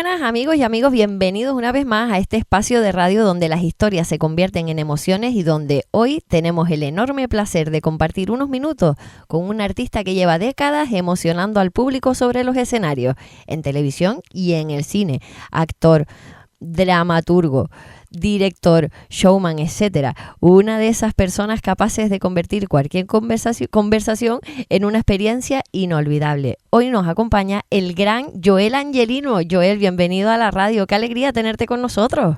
buenas amigos y amigos, bienvenidos una vez más a este espacio de radio donde las historias se convierten en emociones y donde hoy tenemos el enorme placer de compartir unos minutos con un artista que lleva décadas emocionando al público sobre los escenarios, en televisión y en el cine, actor, dramaturgo, director, showman, etcétera. Una de esas personas capaces de convertir cualquier conversación en una experiencia inolvidable. Hoy nos acompaña el gran Joel Angelino. Joel, bienvenido a la radio. Qué alegría tenerte con nosotros.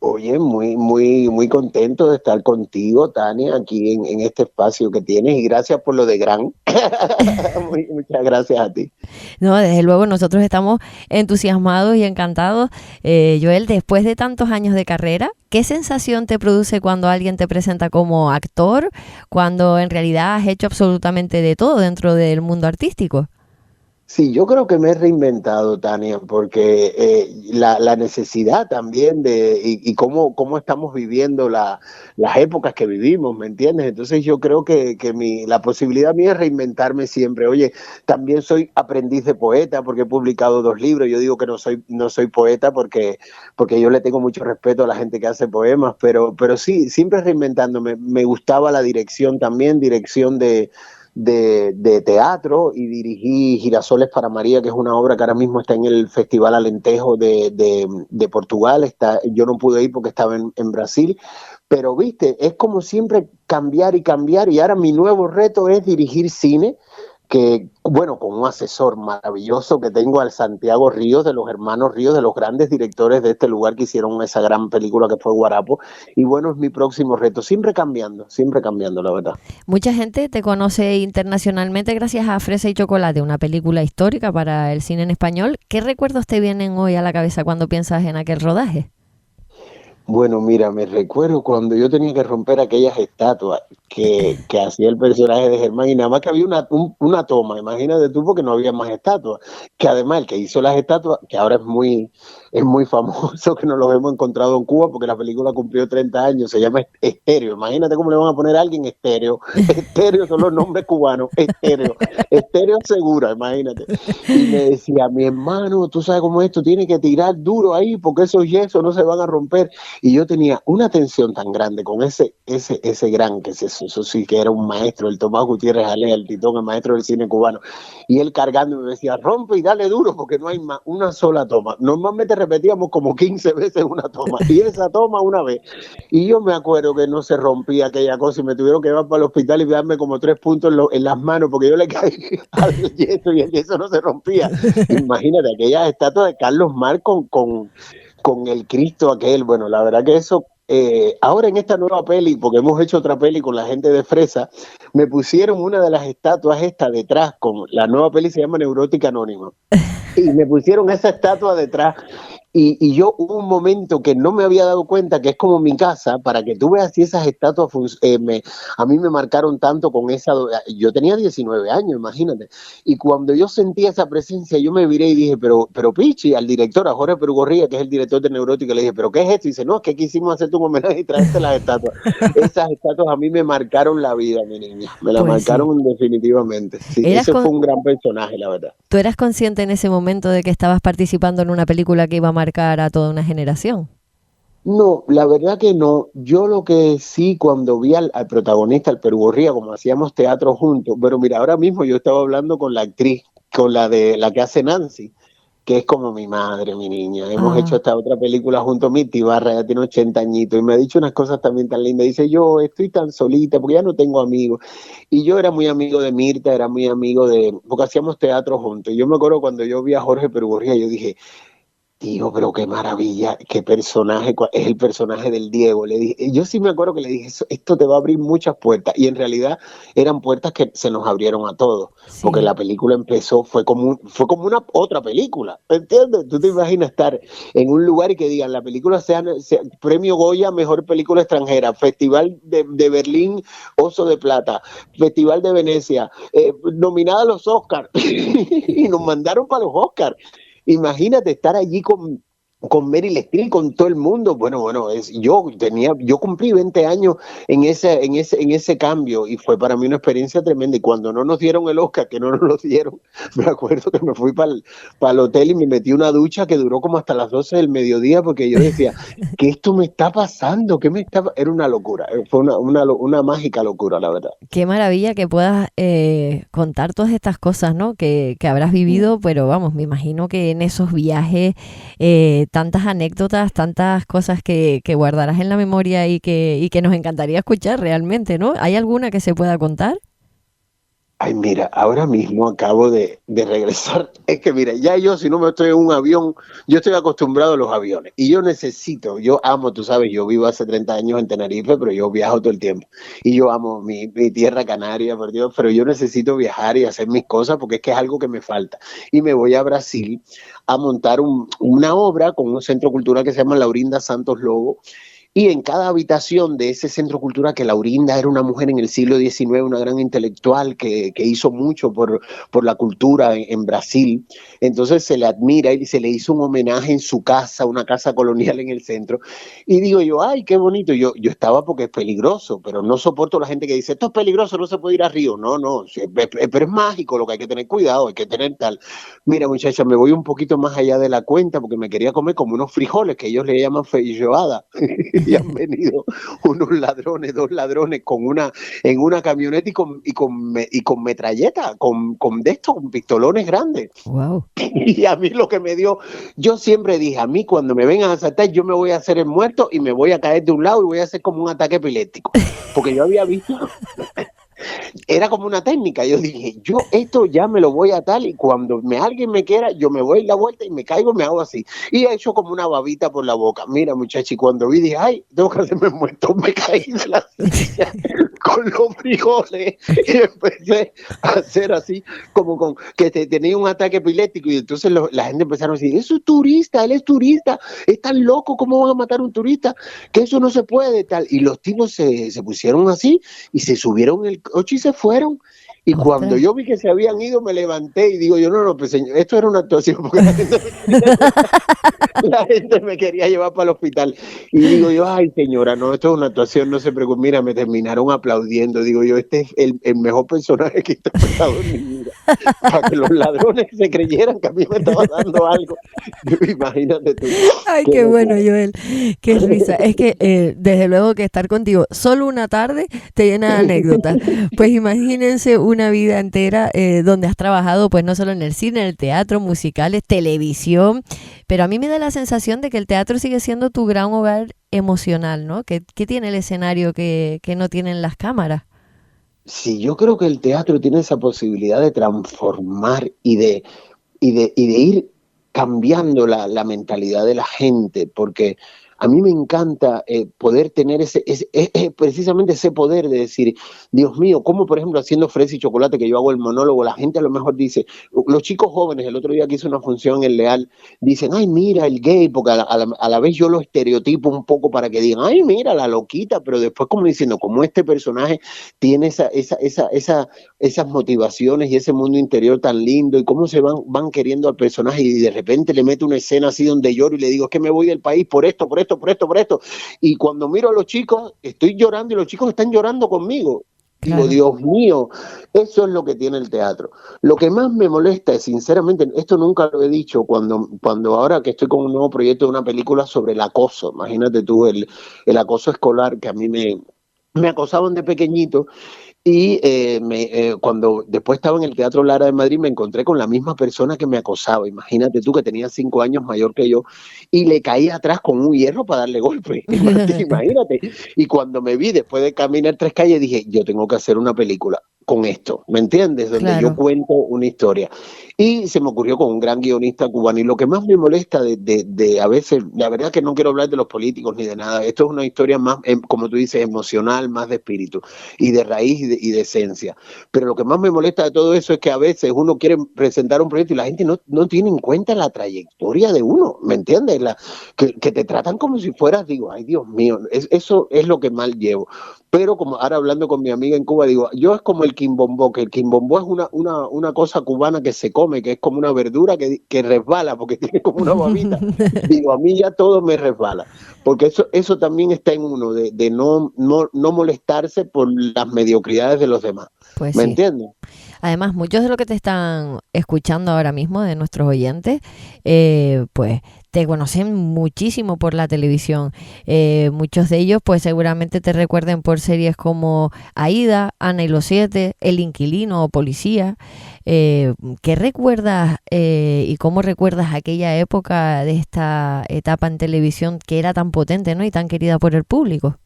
Oye, muy contento de estar contigo, Tania, aquí en este espacio que tienes, y gracias por lo de gran. Muchas gracias a ti. No, desde luego nosotros estamos entusiasmados y encantados. Joel, después de tantos años de carrera, ¿qué sensación te produce cuando alguien te presenta como actor, cuando en realidad has hecho absolutamente de todo dentro del mundo artístico? Sí, yo creo que me he reinventado, Tania, porque la necesidad también y cómo estamos viviendo las épocas que vivimos, ¿me entiendes? Entonces yo creo que la posibilidad mía es reinventarme siempre. Oye, también soy aprendiz de poeta porque he publicado 2 libros. Yo digo que no soy poeta porque yo le tengo mucho respeto a la gente que hace poemas, pero sí, siempre reinventándome. Me gustaba la dirección también, dirección de teatro, y dirigí Girasoles para María, que es una obra que ahora mismo está en el Festival Alentejo de Portugal. Yo no pude ir porque estaba en Brasil, pero viste, es como siempre cambiar y ahora mi nuevo reto es dirigir cine, que bueno, con un asesor maravilloso que tengo, al Santiago Ríos, de los hermanos Ríos, de los grandes directores de este lugar que hicieron esa gran película que fue Guarapo. Y bueno, es mi próximo reto, siempre cambiando, la verdad. Mucha gente te conoce internacionalmente gracias a Fresa y Chocolate, una película histórica para el cine en español. ¿Qué recuerdos te vienen hoy a la cabeza cuando piensas en aquel rodaje? Bueno, mira, me recuerdo cuando yo tenía que romper aquellas estatuas que hacía el personaje de Germán, y nada más que había una toma, imagínate tú, porque no había más estatuas. Que además el que hizo las estatuas, que ahora es muy famoso, que nos lo hemos encontrado en Cuba porque la película cumplió 30 años, se llama Estéreo. Imagínate cómo le van a poner a alguien Estéreo. Estéreo son los nombres cubanos, Estéreo. Estéreo Segura, imagínate. Y me decía, mi hermano, tú sabes cómo esto, tiene que tirar duro ahí porque esos yesos no se van a romper. Y yo tenía una tensión tan grande con ese gran, que eso sí que era un maestro, el Tomás Gutiérrez Alea, el Titón, el maestro del cine cubano. Y él cargando me decía, rompe y dale duro porque no hay más, una sola toma. Normalmente repetíamos como 15 veces una toma, y esa toma una vez. Y yo me acuerdo que no se rompía aquella cosa y me tuvieron que llevar para el hospital y darme como 3 puntos en las manos porque yo le caí al yeso y el yeso no se rompía. Imagínate, aquellas estatuas de Carlos Marx con el Cristo aquel. Bueno, la verdad que eso, ahora en esta nueva peli, porque hemos hecho otra peli con la gente de Fresa, me pusieron una de las estatuas esta detrás, con la nueva peli se llama Neurótica Anónima, y me pusieron esa estatua detrás. Y yo hubo un momento que no me había dado cuenta que es como mi casa, para que tú veas si esas estatuas a mí me marcaron tanto con esa. Yo tenía 19 años, imagínate. Y cuando yo sentí esa presencia, yo me viré y dije, pero Pichi, al director, a Jorge Perugorría, que es el director de Neurótica, le dije, ¿pero qué es esto? Y dice, no, es que quisimos hacerte un homenaje y traerte las estatuas. Esas estatuas a mí me marcaron la vida, mi niña. Me la Pues sí. marcaron definitivamente. Sí, ese fue un gran personaje, la verdad. ¿Tú eras consciente en ese momento de que estabas participando en una película que iba a marcar a toda una generación? No, la verdad que no. Yo lo que sí, cuando vi al protagonista, al Perugorría, como hacíamos teatro juntos, pero mira, ahora mismo yo estaba hablando con la actriz, con la que hace Nancy, que es como mi madre, mi niña. Hemos hecho Ah, esta otra película junto a Mirta Ibarra, ya tiene 80 añitos, y me ha dicho unas cosas también tan lindas. Dice, yo estoy tan solita porque ya no tengo amigos. Y yo era muy amigo de Mirta, era muy amigo porque hacíamos teatro juntos. Y yo me acuerdo cuando yo vi a Jorge Perugorría, yo dije, tío, pero qué maravilla, qué personaje, es el personaje del Diego. Le dije, yo sí me acuerdo que le dije, esto te va a abrir muchas puertas. Y en realidad eran puertas que se nos abrieron a todos, porque sí. la película empezó, fue como una otra película, ¿entiendes? Tú te imaginas estar en un lugar y que digan, la película sea Premio Goya, Mejor Película Extranjera, Festival de Berlín, Oso de Plata, Festival de Venecia, nominada a los Oscars, y nos mandaron para los Oscars. Imagínate estar allí con Meryl Streep, con todo el mundo. Bueno, yo cumplí 20 años en ese cambio y fue para mí una experiencia tremenda. Y cuando no nos dieron el Oscar, que no nos lo dieron, me acuerdo que me fui para el hotel y me metí una ducha que duró como hasta las 12 del mediodía porque yo decía, ¿qué esto me está pasando? Era una locura, fue una mágica locura, la verdad. Qué maravilla que puedas contar todas estas cosas, ¿no? Que habrás vivido, pero vamos, me imagino que en esos viajes tantas anécdotas, tantas cosas que guardarás en la memoria y que nos encantaría escuchar realmente, ¿no? ¿Hay alguna que se pueda contar? Ay, mira, ahora mismo acabo de regresar. Es que mira, ya yo si no me estoy en un avión, yo estoy acostumbrado a los aviones y yo amo, tú sabes, yo vivo hace 30 años en Tenerife, pero yo viajo todo el tiempo y yo amo mi tierra canaria, por Dios, pero yo necesito viajar y hacer mis cosas porque es que es algo que me falta. Y me voy a Brasil a montar una obra con un centro cultural que se llama Laurinda Santos Lobo. Y en cada habitación de ese centro cultural, que Laurinda era una mujer en el siglo XIX, una gran intelectual que hizo mucho por la cultura en Brasil, entonces se le admira y se le hizo un homenaje en su casa, una casa colonial en el centro. Y digo yo, ay, qué bonito. Yo estaba porque es peligroso, pero no soporto la gente que dice, esto es peligroso, no se puede ir a Río. No, no, pero es mágico, lo que hay que tener cuidado, hay que tener tal. Mira, muchacha, me voy un poquito más allá de la cuenta porque me quería comer como unos frijoles que ellos le llaman feijoada. Y han venido unos ladrones, dos ladrones en una camioneta y con metralleta, con de estos, con pistolones grandes. Wow. Y a mí lo que me dio, yo siempre dije, a mí cuando me vengan a asaltar, yo me voy a hacer el muerto y me voy a caer de un lado y voy a hacer como un ataque epiléptico. Porque yo había visto, era como una técnica. Yo dije, yo esto ya me lo voy a tal y cuando alguien me quiera, yo me voy a la vuelta y me caigo, me hago así. Y he hecho como una babita por la boca. Mira, muchacho, y cuando vi, dije, ay, tengo que hacerme muerto. Me caí de la silla con los frijoles y empecé a hacer así, como con que tenía un ataque epiléptico. Y entonces la gente empezaron a decir, eso es turista, él es turista, es tan loco, ¿cómo van a matar a un turista? Que eso no se puede, tal. Y los tipos se pusieron así y se subieron el coche y se fueron. Y cuando Ostras. yo vi que se habían ido, me levanté y digo yo, no, pues señor, esto era una actuación, porque la gente me quería llevar para el hospital. Y digo yo, ay señora, no, esto es una actuación, no se preocupe. Mira, me terminaron aplaudiendo. Digo yo, este es el mejor personaje que he interpretado en mi vida. Para que los ladrones se creyeran que a mí me estaba dando algo. Imagínate tú. Ay, Qué qué bueno, locura. Joel. Qué risa. Es que desde luego que estar contigo solo una tarde te llena de anécdotas. Pues imagínense una vida entera donde has trabajado, pues no solo en el cine, en el teatro, musicales, televisión. Pero a mí me da la sensación de que el teatro sigue siendo tu gran hogar emocional, ¿no? ¿Qué tiene el escenario que no tienen las cámaras? Sí, yo creo que el teatro tiene esa posibilidad de transformar y de ir cambiando la mentalidad de la gente, porque a mí me encanta poder tener precisamente ese poder de decir, Dios mío, como por ejemplo haciendo Fresa y Chocolate, que yo hago el monólogo, la gente a lo mejor dice, los chicos jóvenes, el otro día que hice una función en Leal, dicen, ay, mira el gay, porque a la vez yo lo estereotipo un poco para que digan, ay, mira la loquita, pero después como diciendo, como este personaje tiene esas motivaciones y ese mundo interior tan lindo y cómo se van queriendo al personaje y de repente le meto una escena así donde lloro y le digo, es que me voy del país por esto, por esto, por esto, por esto. Y cuando miro a los chicos, estoy llorando y los chicos están llorando conmigo. Digo, Claro. Dios mío, eso es lo que tiene el teatro. Lo que más me molesta es, sinceramente, esto nunca lo he dicho, cuando ahora que estoy con un nuevo proyecto de una película sobre el acoso, imagínate tú, el acoso escolar que a mí me acosaban de pequeñito y cuando después estaba en el Teatro Lara de Madrid me encontré con la misma persona que me acosaba. Imagínate tú que tenía 5 años mayor que yo y le caí atrás con un hierro para darle golpe. Imagínate. Y cuando me vi después de caminar 3 calles dije, yo tengo que hacer una película con esto, ¿me entiendes? Donde yo Claro. cuento una historia. Y se me ocurrió con un gran guionista cubano. Y lo que más me molesta de a veces, la verdad que no quiero hablar de los políticos ni de nada, esto es una historia más, como tú dices, emocional, más de espíritu y de raíz y de esencia. Pero lo que más me molesta de todo eso es que a veces uno quiere presentar un proyecto y la gente no tiene en cuenta la trayectoria de uno, ¿me entiendes? Que te tratan como si fueras, digo, ay Dios mío, eso es lo que mal llevo. Pero como ahora hablando con mi amiga en Cuba, digo, yo es como el quimbombó, que el quimbombó es una cosa cubana que se come come, que es como una verdura que resbala porque tiene como una babita. Digo, a mí ya todo me resbala, porque eso también está en uno, de no molestarse por las mediocridades de los demás. Pues ¿Me sí. entiendes? Además, muchos de los que te están escuchando ahora mismo, de nuestros oyentes, pues te conocen muchísimo por la televisión. Muchos de ellos, pues seguramente te recuerden por series como Aída, Ana y los Siete, El Inquilino o Policía. ¿Qué recuerdas y cómo recuerdas aquella época de esta etapa en televisión que era tan potente, ¿no? Y tan querida por el público?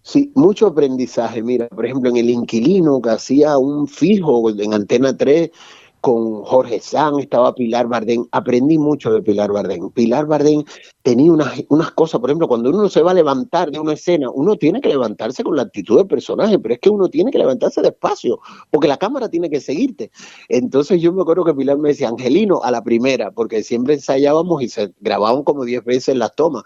Sí, mucho aprendizaje. Mira, por ejemplo, en El Inquilino, que hacía un fijo en Antena 3 con Jorge Sanz, estaba Pilar Bardén. Aprendí mucho de Pilar Bardén. Pilar Bardén tenía unas cosas, por ejemplo, cuando uno se va a levantar de una escena, uno tiene que levantarse con la actitud del personaje, pero es que uno tiene que levantarse despacio, porque la cámara tiene que seguirte. Entonces yo me acuerdo que Pilar me decía, Angelino, a la primera, porque siempre ensayábamos y se grababan como 10 veces las tomas,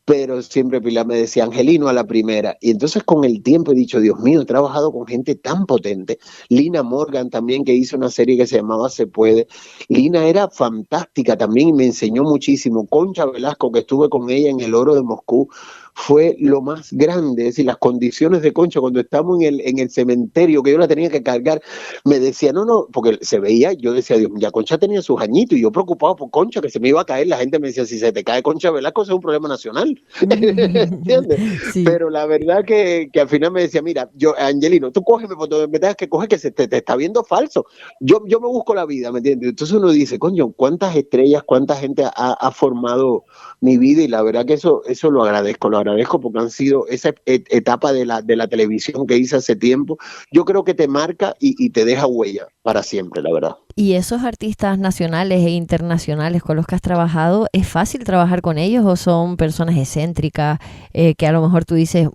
pero siempre Pilar me decía, Angelino, a la primera. Y entonces con el tiempo he dicho, Dios mío, he trabajado con gente tan potente. Lina Morgan también, que hizo una serie que se llamaba Se Puede. Lina era fantástica también y me enseñó muchísimo. Concha Velasco, que estuve con ella en El Oro de Moscú, fue lo más grande. Es decir, las condiciones de Concha cuando estábamos en el cementerio, que yo la tenía que cargar, me decía, no, porque se veía, yo decía, Dios, ya Concha tenía sus añitos y yo preocupado por Concha, que se me iba a caer. La gente me decía, si se te cae Concha Velasco, eso es un problema nacional. ¿Entiendes? Sí. Pero la verdad que al final me decía, mira, yo, Angelino, tú cógeme, porque me tengas que coger que te está viendo falso. Yo me busco la vida, ¿me entiendes? Entonces uno dice, coño, cuántas estrellas, cuánta gente ha formado mi vida, y la verdad que eso lo agradezco porque han sido esa etapa de la televisión que hice hace tiempo. Yo creo que te marca y te deja huella para siempre, la verdad. ¿Y esos artistas nacionales e internacionales con los que has trabajado, es fácil trabajar con ellos o son personas excéntricas que a lo mejor tú dices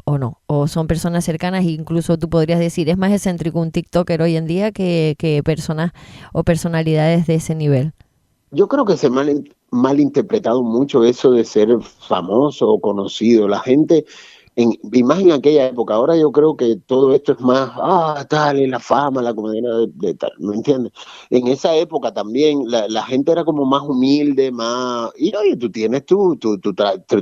o no? ¿O son personas cercanas e incluso tú podrías decir es más excéntrico un TikToker hoy en día que personas o personalidades de ese nivel? Yo creo que se mal interpretado mucho eso de ser famoso o conocido. La gente, y más en aquella época, ahora yo creo que todo esto es más, tal, la fama, la comedia de tal, ¿me entiendes? En esa época también la gente era como más humilde, más, y oye, tú tienes tu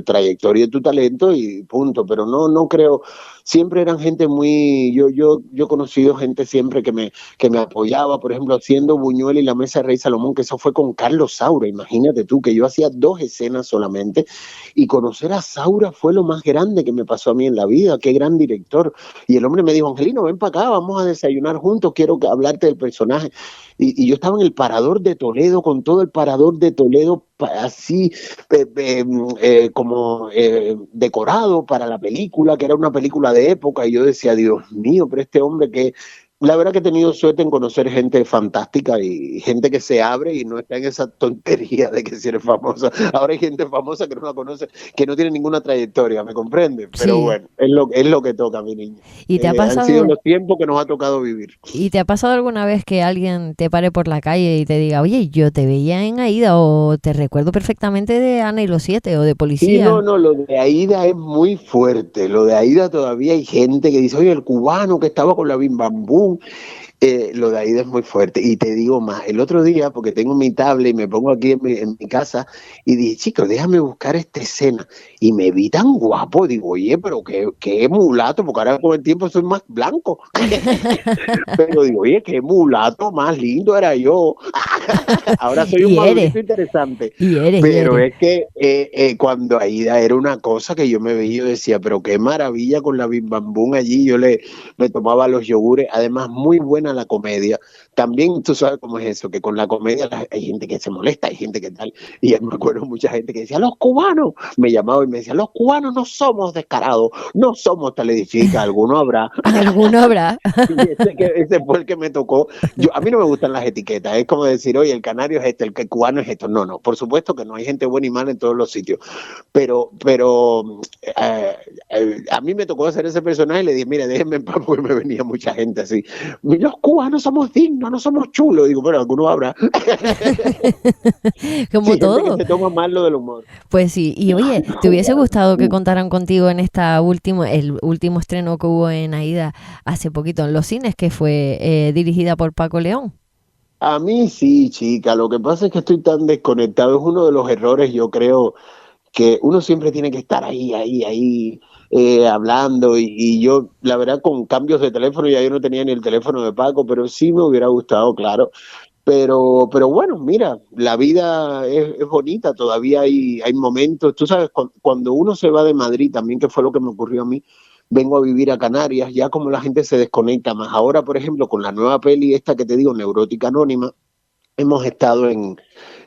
trayectoria y tu talento y punto, pero no creo, siempre eran gente muy, yo he conocido gente siempre que me apoyaba, por ejemplo, haciendo Buñuel y la Mesa de Rey Salomón, que eso fue con Carlos Saura. Imagínate tú, que yo hacía 2 escenas solamente, y conocer a Saura fue lo más grande que me pasó a mí en la vida. Qué gran director. Y el hombre me dijo, Angelino, ven para acá, vamos a desayunar juntos, quiero hablarte del personaje. Y yo estaba en el Parador de Toledo, con todo el Parador de Toledo así como decorado para la película, que era una película de época, y yo decía, Dios mío, pero este hombre que... La verdad que he tenido suerte en conocer gente fantástica y gente que se abre y no está en esa tontería de que si eres famosa. Ahora hay gente famosa que no la conoce, que no tiene ninguna trayectoria, ¿me comprende? Pero Sí. bueno, es lo que toca, mi niña. ¿Y te ha Han sido pasado, los tiempos que nos ha tocado vivir. ¿Y te ha pasado alguna vez que alguien te pare por la calle y te diga, oye, yo te veía en Aída o te recuerdo perfectamente de Ana y los Siete o de Sí, Policía? no, lo de Aida es muy fuerte. Lo de Aida todavía hay gente que dice, oye, el cubano que estaba con la Bim Bam Boom. Lo de Aida es muy fuerte. Y te digo más, el otro día, porque tengo mi tablet y me pongo aquí en mi casa, y dije, chicos, déjame buscar esta escena. Y me vi tan guapo, digo, oye, pero qué mulato, porque ahora con el tiempo soy más blanco. Pero digo, oye, qué mulato más lindo era yo. Ahora soy un Y eres, madurito interesante. y eres, y Pero eres. es que cuando Aida era una cosa que yo me veía, yo decía, pero qué maravilla con la Bim Bam Boom allí. Me tomaba los yogures. Además, muy buena la comedia. También tú sabes cómo es eso, que con la comedia hay gente que se molesta, hay gente que tal. Y me acuerdo mucha gente que decía, los cubanos. Me llamaba y me decía, los cubanos no somos descarados, no somos tal. Edifica, alguno habrá. ¿Alguno habrá? Y ese fue el que me tocó. A mí no me gustan las etiquetas. Es como decir, oye, el canario es este, el cubano es esto. No, por supuesto que no, hay gente buena y mala en todos los sitios. Pero a mí me tocó hacer ese personaje y le dije, mire, déjenme en paz, porque me venía mucha gente así. Los cubanos somos dignos, no somos chulos. Digo, pero alguno habrá. Como Sí, gente que todo. se toma mal lo del humor. Pues sí, y oye, ¿te hubiese gustado que contaran contigo en el último estreno que hubo en Aída hace poquito en los cines, que fue dirigida por Paco León? A mí sí, chica, lo que pasa es que estoy tan desconectado, es uno de los errores, yo creo, que uno siempre tiene que estar ahí, hablando y yo, la verdad, con cambios de teléfono, ya yo no tenía ni el teléfono de Paco, pero sí me hubiera gustado, claro. Pero bueno, mira, la vida es bonita, todavía hay momentos, tú sabes, cuando uno se va de Madrid, también que fue lo que me ocurrió a mí, vengo a vivir a Canarias, ya como la gente se desconecta más. Ahora, por ejemplo, con la nueva peli esta que te digo, Neurótica Anónima, hemos estado en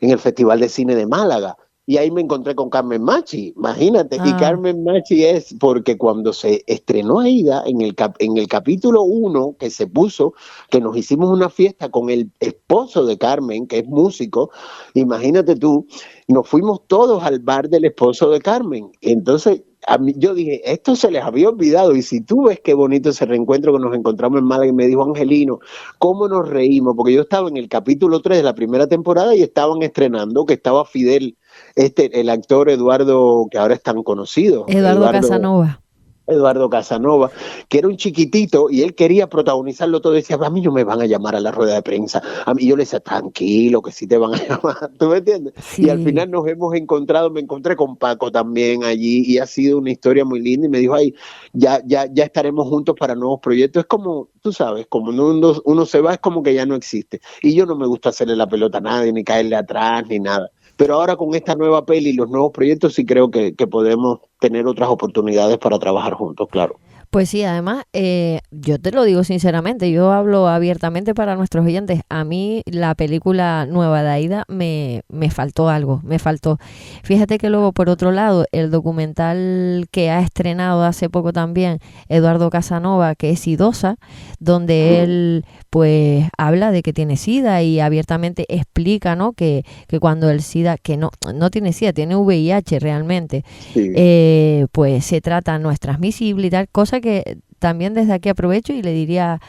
el Festival de Cine de Málaga y ahí me encontré con Carmen Machi, imagínate, y Ah, Carmen Machi es porque cuando se estrenó Aida, en el capítulo 1 que se puso, que nos hicimos una fiesta con el esposo de Carmen, que es músico, imagínate tú, nos fuimos todos al bar del esposo de Carmen, entonces a mí, yo dije, esto se les había olvidado, y si tú ves qué bonito ese reencuentro que nos encontramos en Málaga, y me dijo Angelino, cómo nos reímos, porque yo estaba en el capítulo 3 de la primera temporada y estaban estrenando que estaba Fidel, el actor Eduardo, que ahora es tan conocido, Eduardo Casanova. Eduardo Casanova, que era un chiquitito y él quería protagonizarlo todo. Decía, a mí no me van a llamar a la rueda de prensa. A mí yo le decía, tranquilo, que sí te van a llamar. ¿Tú me entiendes? Y al Sí, final nos hemos encontrado, me encontré con Paco también allí y ha sido una historia muy linda. Y me dijo, ay, ya estaremos juntos para nuevos proyectos. Es como, tú sabes, como uno se va, es como que ya no existe. Y yo no me gusta hacerle la pelota a nadie, ni caerle atrás, ni nada. Pero ahora con esta nueva peli y los nuevos proyectos sí creo que podemos tener otras oportunidades para trabajar juntos, claro. pues sí, además, yo te lo digo sinceramente, yo hablo abiertamente para nuestros oyentes. A mí la película nueva de Aida me faltó algo, me faltó. Fíjate que luego, por otro lado, el documental que ha estrenado hace poco también Eduardo Casanova, que es Idosa, donde él pues habla de que tiene SIDA y abiertamente explica, ¿no? Que cuando el SIDA, que no tiene SIDA, tiene VIH realmente, Sí, pues se trata, no es transmisible y tal, cosa que también desde aquí aprovecho y le diría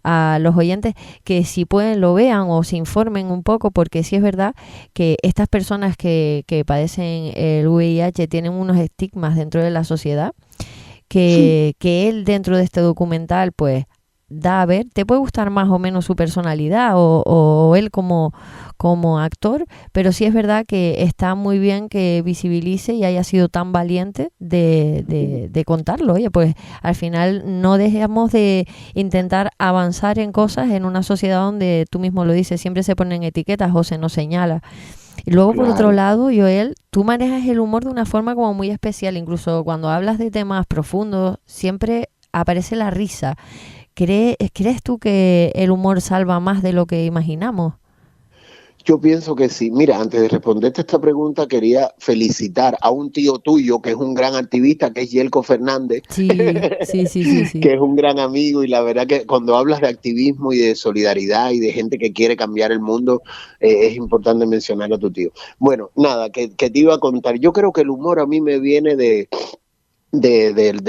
a los oyentes que si pueden lo vean o se informen un poco, porque sí es verdad que estas personas que padecen el VIH tienen unos estigmas dentro de la sociedad sí, que él dentro de este documental pues da a ver, te puede gustar más o menos su personalidad o él como actor, pero sí es verdad que está muy bien que visibilice y haya sido tan valiente de contarlo. Oye, pues al final no dejemos de intentar avanzar en cosas en una sociedad donde tú mismo lo dices, siempre se ponen etiquetas o se nos señala. Y luego, por otro claro. lado, Joel, tú manejas el humor de una forma como muy especial. Incluso cuando hablas de temas profundos, siempre aparece la risa. ¿Crees tú que el humor salva más de lo que imaginamos? Yo pienso que sí. Mira, antes de responderte esta pregunta, quería felicitar a un tío tuyo que es un gran activista, que es Yelko Fernández, Sí, sí, sí, sí, sí. que es un gran amigo y la verdad que cuando hablas de activismo y de solidaridad y de gente que quiere cambiar el mundo, es importante mencionar a tu tío. Bueno, nada, que te iba a contar. Yo creo que el humor a mí me viene de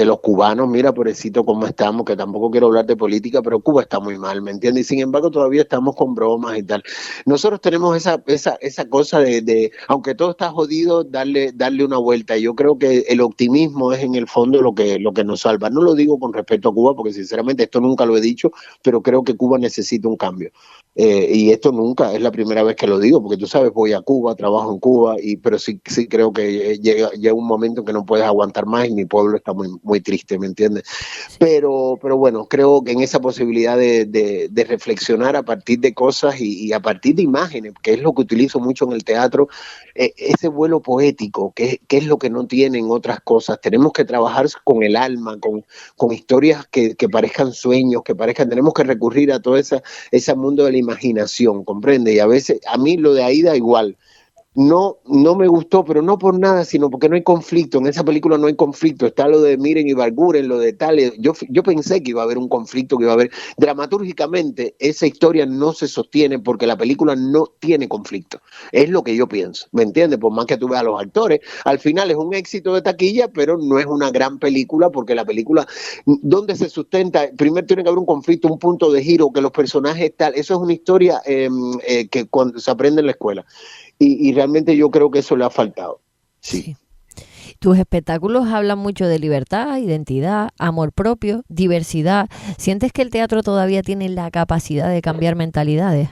los cubanos, mira, pobrecito, cómo estamos, que tampoco quiero hablar de política, pero Cuba está muy mal, ¿me entiendes? Y sin embargo, todavía estamos con bromas y tal. Nosotros tenemos esa cosa aunque todo está jodido, darle una vuelta. Y yo creo que el optimismo es en el fondo lo que nos salva. No lo digo con respecto a Cuba, porque sinceramente esto nunca lo he dicho, pero creo que Cuba necesita un cambio. Y esto nunca es la primera vez que lo digo, porque tú sabes, voy a Cuba, trabajo en Cuba, pero sí creo que llega un momento que no puedes aguantar más y mi pueblo está muy triste, ¿me entiendes? Sí. Pero bueno, creo que en esa posibilidad de reflexionar a partir de cosas y a partir de imágenes, que es lo que utilizo mucho en el teatro, ese vuelo poético, que es lo que no tienen otras cosas. Tenemos que trabajar con el alma, con historias que parezcan sueños, tenemos que recurrir a todo ese mundo de la imaginación, ¿comprende? Y a veces, a mí lo de Aida igual, no me gustó, pero no por nada, sino porque no hay conflicto. En esa película no hay conflicto. Está lo de Miren y Barguren, lo de tal. Yo pensé que iba a haber un conflicto, que iba a haber. Dramatúrgicamente, esa historia no se sostiene porque la película no tiene conflicto. Es lo que yo pienso, ¿me entiendes? Por más que tú veas a los actores, al final es un éxito de taquilla, pero no es una gran película porque la película, ¿dónde se sustenta? Primero tiene que haber un conflicto, un punto de giro, que los personajes tal. Eso es una historia que cuando se aprende en la escuela. Y realmente yo creo que eso le ha faltado. Sí. Sí. Tus espectáculos hablan mucho de libertad, identidad, amor propio, diversidad. ¿Sientes que el teatro todavía tiene la capacidad de cambiar mentalidades?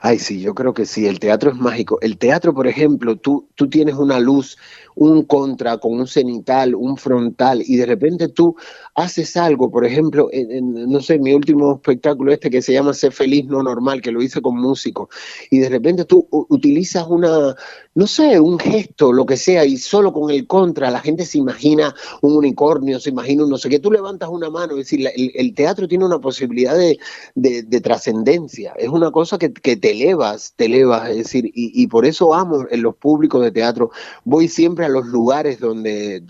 Ay, sí, yo creo que sí, el teatro es mágico. El teatro, por ejemplo, tú tienes una luz, un contra con un cenital, un frontal, y de repente tú haces algo, por ejemplo, no sé, mi último espectáculo este que se llama Ser feliz, no normal, que lo hice con músicos, y de repente tú utilizas una, no sé, un gesto, lo que sea, y solo con el contra la gente se imagina un unicornio, se imagina un no sé qué, tú levantas una mano, es decir, el teatro tiene una posibilidad de trascendencia. Es una cosa que te elevas, es decir, y por eso amo en los públicos de teatro. Voy siempre a los lugares donde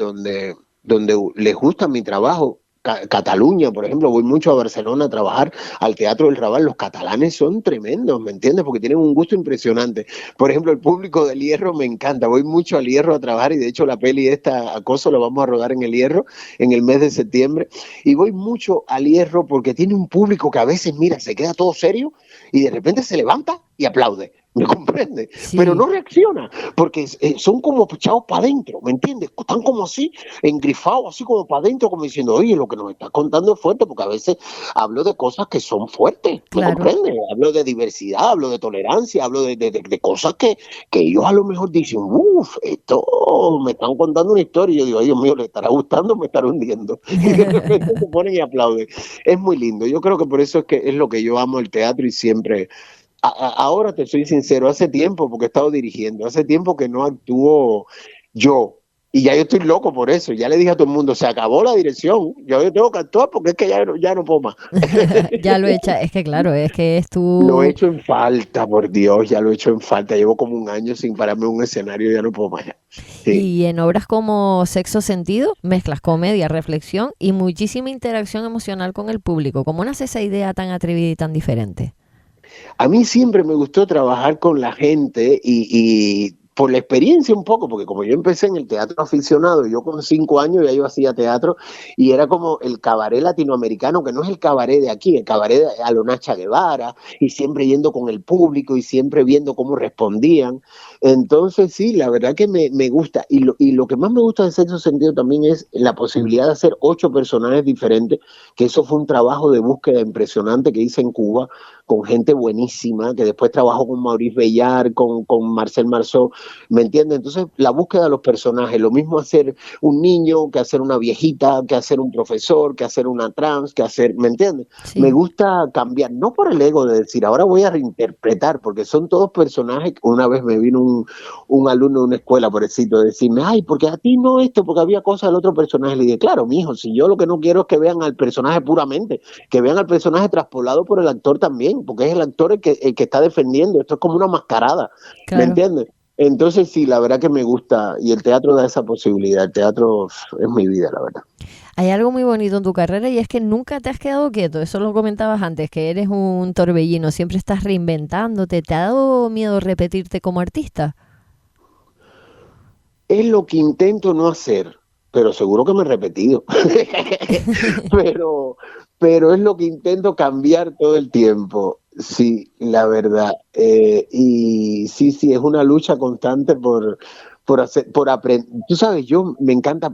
les gusta mi trabajo. Cataluña, por ejemplo, voy mucho a Barcelona a trabajar al Teatro del Raval. Los catalanes son tremendos, ¿me entiendes? Porque tienen un gusto impresionante. Por ejemplo, el público del Hierro me encanta. Voy mucho al Hierro a trabajar y de hecho la peli esta, Acoso, la vamos a rodar en el Hierro en el mes de septiembre. Y voy mucho al Hierro porque tiene un público que a veces, mira, se queda todo serio y de repente se levanta y aplaude. ¿Me comprende? Pero Sí. no reacciona, porque son como echados para adentro, ¿me entiendes? Están como así, engrifados, así como para adentro, como diciendo, oye, lo que nos estás contando es fuerte, porque a veces hablo de cosas que son fuertes, ¿me Claro. comprende? Hablo de diversidad, hablo de tolerancia, hablo de cosas que ellos a lo mejor dicen, uff, esto me están contando una historia, y yo digo, ay Dios mío, ¿le estará gustando o me estará hundiendo? Y de repente se ponen y aplauden. Es muy lindo, yo creo que por eso es que es lo que yo amo el teatro y siempre ahora te soy sincero, hace tiempo, porque he estado dirigiendo, hace tiempo que no actúo yo. Y ya yo estoy loco por eso. Ya le dije a todo el mundo, se acabó la dirección. Yo tengo que actuar porque es que ya no puedo más. Ya lo echa, es que claro, es que es Lo he tu... hecho en falta, por Dios, ya lo he hecho en falta. Llevo como un año sin pararme en un escenario, ya no puedo más. Sí. Y en obras como Sexo Sentido, mezclas comedia, reflexión y muchísima interacción emocional con el público. ¿Cómo nace esa idea tan atrevida y tan diferente? A mí siempre me gustó trabajar con la gente y por la experiencia un poco, porque como yo empecé en el teatro aficionado, yo con 5 años ya yo hacía teatro y era como el cabaret latinoamericano, que no es el cabaret de aquí, el cabaret de Alonacha Guevara, y siempre yendo con el público y siempre viendo cómo respondían. Entonces sí, la verdad que me gusta. Y lo que más me gusta de Sexo Sentido también es la posibilidad de hacer 8 personajes diferentes, que eso fue un trabajo de búsqueda impresionante que hice en Cuba con gente buenísima, que después trabajó con Maurice Bellar, con Marcel Marceau, ¿me entiendes? Entonces, la búsqueda de los personajes, lo mismo hacer un niño, que hacer una viejita, que hacer un profesor, que hacer una trans, que hacer, ¿me entiendes? Me Sí. gusta cambiar, no por el ego de decir, ahora voy a reinterpretar, porque son todos personajes. Una vez me vino un alumno de una escuela, pobrecito, de decirme, ay, porque a ti no esto, porque había cosas del otro personaje. Le dije, claro, mijo, si yo lo que no quiero es que vean al personaje puramente, que vean al personaje traspolado por el actor también, porque es el actor el que está defendiendo. Esto es como una mascarada, ¿me Claro. entiendes? Entonces sí, la verdad que me gusta y el teatro da esa posibilidad. El teatro es mi vida, la verdad. Hay algo muy bonito en tu carrera y es que nunca te has quedado quieto. Eso lo comentabas antes, que eres un torbellino, siempre estás reinventándote. ¿Te ha dado miedo repetirte como artista? Es lo que intento no hacer, pero seguro que me he repetido. pero, pero es lo que intento cambiar todo el tiempo. Sí, la verdad. Y sí, sí, es una lucha constante por aprender. Tú sabes, yo me encanta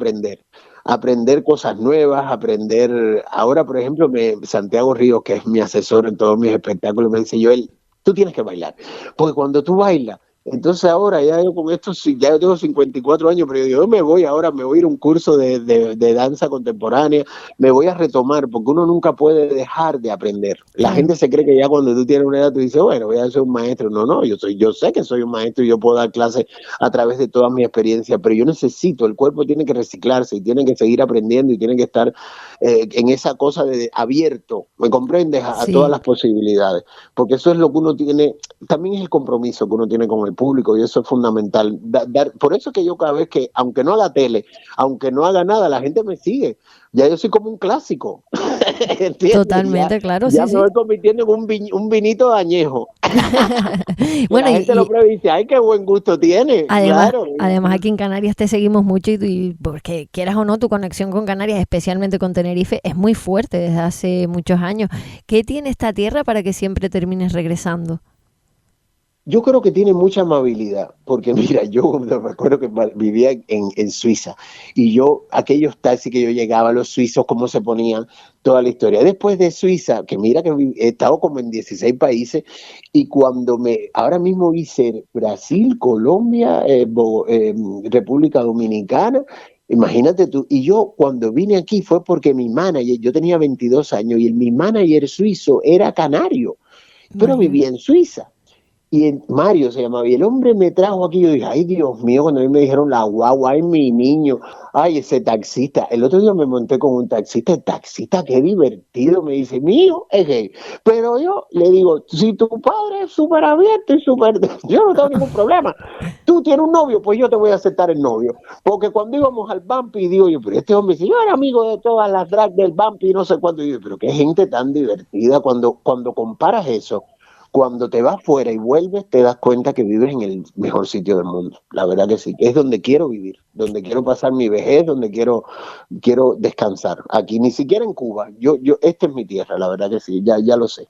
aprender cosas nuevas, aprender. Ahora, por ejemplo, Santiago Ríos, que es mi asesor en todos mis espectáculos, me dice, Joel, tú tienes que bailar, porque cuando tú bailas, entonces ahora ya yo con esto, ya yo tengo 54 años, pero yo me voy ahora, me voy a ir a un curso de danza contemporánea, me voy a retomar, porque uno nunca puede dejar de aprender. La Claro. gente se cree que ya cuando tú tienes una edad, tú dices, bueno, voy a ser un maestro. No, no, yo sé que soy un maestro y yo puedo dar clases a través de toda mi experiencia, pero yo necesito, el cuerpo tiene que reciclarse y tiene que seguir aprendiendo y tiene que estar en esa cosa de abierto, ¿me comprendes? A todas Sí. las posibilidades, porque eso es lo que uno tiene, también es el compromiso que uno tiene con el público y eso es fundamental. Por eso es que yo cada vez que, aunque no haga tele, aunque no haga nada, la gente me sigue. Ya yo soy como un clásico, ¿entiendes? Ya, Totalmente, claro, ya sí, me sí. voy convirtiendo en un vinito de añejo. Que Bueno, la gente lo prueba y dice, ay, qué buen gusto tiene. además, Claro. además aquí en Canarias te seguimos mucho y porque quieras o no, tu conexión con Canarias, especialmente con Tenerife, es muy fuerte desde hace muchos años. ¿Qué tiene esta tierra para que siempre termines regresando? Yo creo que tiene mucha amabilidad, porque mira, yo me acuerdo que vivía en Suiza y yo, aquellos taxis que yo llegaba, los suizos, cómo se ponían, toda la historia. Después de Suiza, que mira que he estado como en 16 países y ahora mismo hice Brasil, Colombia, República Dominicana, imagínate tú, y yo cuando vine aquí fue porque mi manager, yo tenía 22 años y mi manager suizo era canario, pero Imagínate. vivía en Suiza. Mario se llamaba, y el hombre me trajo aquí, yo dije, ay Dios mío, cuando a mí me dijeron la guagua, ay mi niño, ay ese taxista, el otro día me monté con un taxista, el taxista, qué divertido, me dice, mío, es gay, pero yo le digo, si tu padre es súper abierto y súper, yo no tengo ningún problema, tú tienes un novio, pues yo te voy a aceptar el novio, porque cuando íbamos al Bumpy, digo yo, pero este hombre, si yo era amigo de todas las drag del Bumpy, no sé cuánto, y yo, pero qué gente tan divertida, cuando comparas eso, cuando te vas fuera y vuelves, te das cuenta que vives en el mejor sitio del mundo. La verdad que sí. Es donde quiero vivir, donde quiero pasar mi vejez, donde quiero descansar. Aquí, ni siquiera en Cuba. Esta es mi tierra, la verdad que sí. Ya lo sé.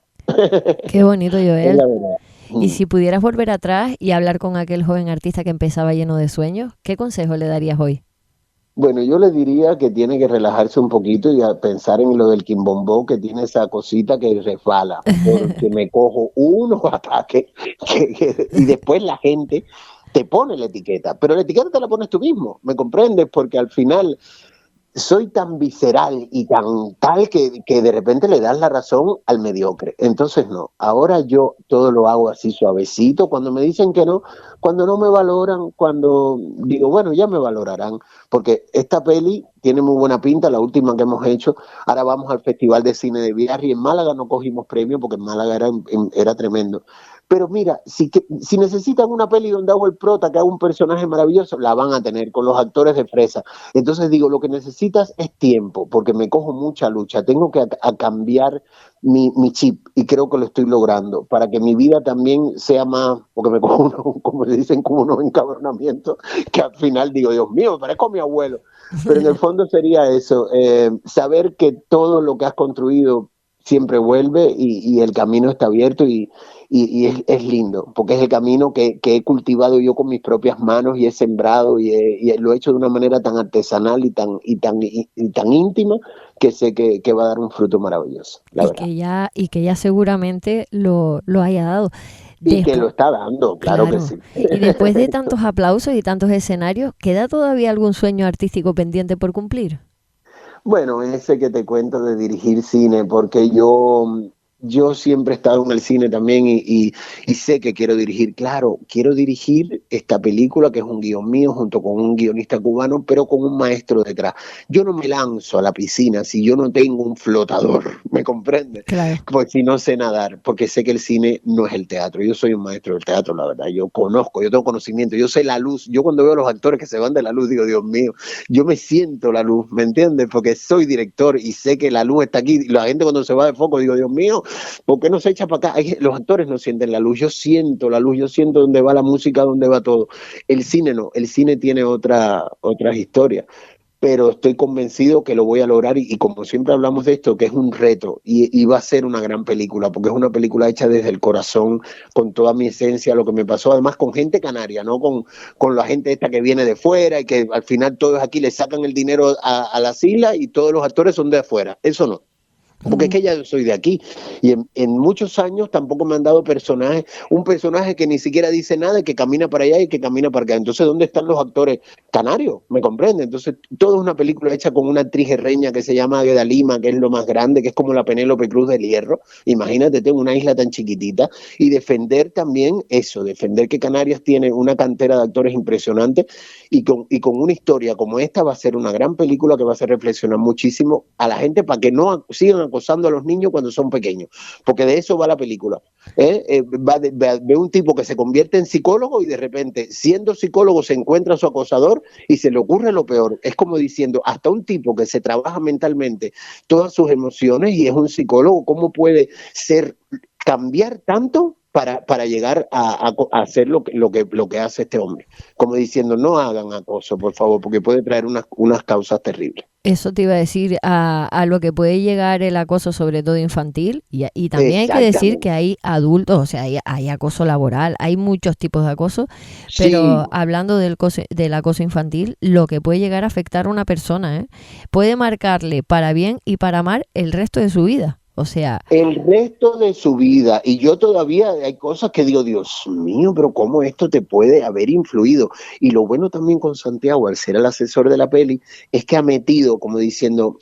Qué bonito, Es Joel. la verdad. Y si pudieras volver atrás y hablar con aquel joven artista que empezaba lleno de sueños, ¿qué consejo le darías hoy? Bueno, yo le diría que tiene que relajarse un poquito y a pensar en lo del quimbombó, que tiene esa cosita que resbala, porque me cojo unos ataques y después la gente te pone la etiqueta, pero la etiqueta te la pones tú mismo, ¿me comprendes? Porque al final soy tan visceral y tan tal que de repente le das la razón al mediocre. Entonces no, ahora yo todo lo hago así suavecito, cuando me dicen que no, cuando no me valoran, cuando digo, bueno, ya me valorarán, porque esta peli tiene muy buena pinta, la última que hemos hecho, ahora vamos al Festival de Cine de Biarritz, en Málaga no cogimos premio porque en Málaga era tremendo. Pero mira, si necesitan una peli donde hago el prota, que hago un personaje maravilloso, la van a tener con los actores de fresa. Entonces digo, lo que necesitas es tiempo, porque me cojo mucha lucha. Tengo que cambiar mi chip y creo que lo estoy logrando para que mi vida también sea más, porque me cojo como le dicen, como unos encabronamientos, que al final digo, Dios mío, me parezco a mi abuelo. Pero en el fondo sería eso, saber que todo lo que has construido siempre vuelve y el camino está abierto y es lindo, porque es el camino que he cultivado yo con mis propias manos y he sembrado y lo he hecho de una manera tan artesanal y tan íntima que sé que va a dar un fruto maravilloso, la verdad. Y que ya seguramente lo haya dado. Y que Después, lo está dando, claro que claro. sí. Y después de tantos aplausos y tantos escenarios, ¿queda todavía algún sueño artístico pendiente por cumplir? Bueno, ese que te cuento de dirigir cine, porque yo siempre he estado en el cine también y sé que quiero dirigir. Claro, quiero dirigir esta película que es un guión mío junto con un guionista cubano, pero con un maestro detrás. Yo no me lanzo a la piscina si yo no tengo un flotador, ¿me comprendes? Claro. Pues si no sé nadar, porque sé que el cine no es el teatro. Yo soy un maestro del teatro, la verdad. Yo tengo conocimiento, yo sé la luz. Yo cuando veo a los actores que se van de la luz, digo, Dios mío, yo me siento la luz, ¿me entiendes? Porque soy director y sé que la luz está aquí. Y la gente cuando se va de foco, digo, Dios mío, ¿por qué no se echa para acá? Los actores no sienten la luz, yo siento la luz, yo siento dónde va la música, dónde va todo. El cine no, el cine tiene otras historias, pero estoy convencido que lo voy a lograr y como siempre hablamos de esto, que es un reto y va a ser una gran película, porque es una película hecha desde el corazón, con toda mi esencia, lo que me pasó, además con gente canaria, no con la gente esta que viene de fuera y que al final todos aquí le sacan el dinero a las islas y todos los actores son de afuera, eso no. Porque es Mm. que ya yo soy de aquí y en muchos años tampoco me han dado un personaje que ni siquiera dice nada y que camina para allá y que camina para acá. Entonces, ¿dónde están los actores canarios? ¿Me comprende? Entonces, todo es una película hecha con una actriz herreña que se llama Agueda Lima, que es lo más grande, que es como la Penélope Cruz del Hierro. Imagínate, tengo una isla tan chiquitita y defender también eso, defender que Canarias tiene una cantera de actores impresionante y con una historia como esta va a ser una gran película que va a hacer reflexionar muchísimo a la gente para que no sigan acosando a los niños cuando son pequeños, porque de eso va la película. Va de un tipo que se convierte en psicólogo y de repente, siendo psicólogo, se encuentra a su acosador y se le ocurre lo peor. Es como diciendo, hasta un tipo que se trabaja mentalmente todas sus emociones y es un psicólogo, ¿cómo puede cambiar tanto para llegar a hacer lo que hace este hombre. Como diciendo, no hagan acoso, por favor, porque puede traer unas causas terribles. Eso te iba a decir a lo que puede llegar el acoso, sobre todo infantil, y también hay que decir que hay adultos, o sea, hay acoso laboral, hay muchos tipos de acoso, pero Sí. hablando del acoso infantil, lo que puede llegar a afectar a una persona, puede marcarle para bien y para mal el resto de su vida. O sea, El resto de su vida, y yo todavía hay cosas que digo, Dios mío, pero ¿cómo esto te puede haber influido? Y lo bueno también con Santiago, al ser el asesor de la peli, es que ha metido, como diciendo,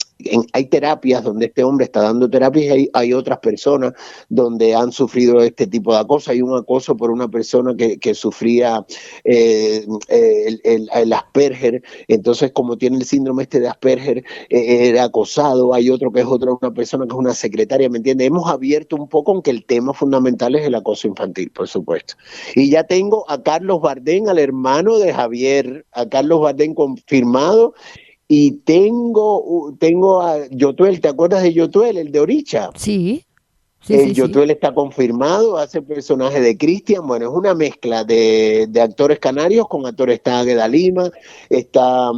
hay terapias donde este hombre está dando terapias y hay otras personas donde han sufrido este tipo de acoso. Hay un acoso por una persona que sufría el Asperger, entonces como tiene el síndrome este de Asperger, era acosado. Hay otro que es una persona que es una secretaria, ¿me entiendes? Hemos abierto un poco, aunque el tema fundamental es el acoso infantil, por supuesto. Y ya tengo a Carlos Bardem, al hermano de Javier, a Carlos Bardem confirmado. Y tengo a Yotuel, ¿te acuerdas de Yotuel, el de Oricha? sí, sí, El sí, sí. Yotuel está confirmado, hace el personaje de Cristian. Bueno, es una mezcla de actores canarios con actores. Está Águeda Lima, está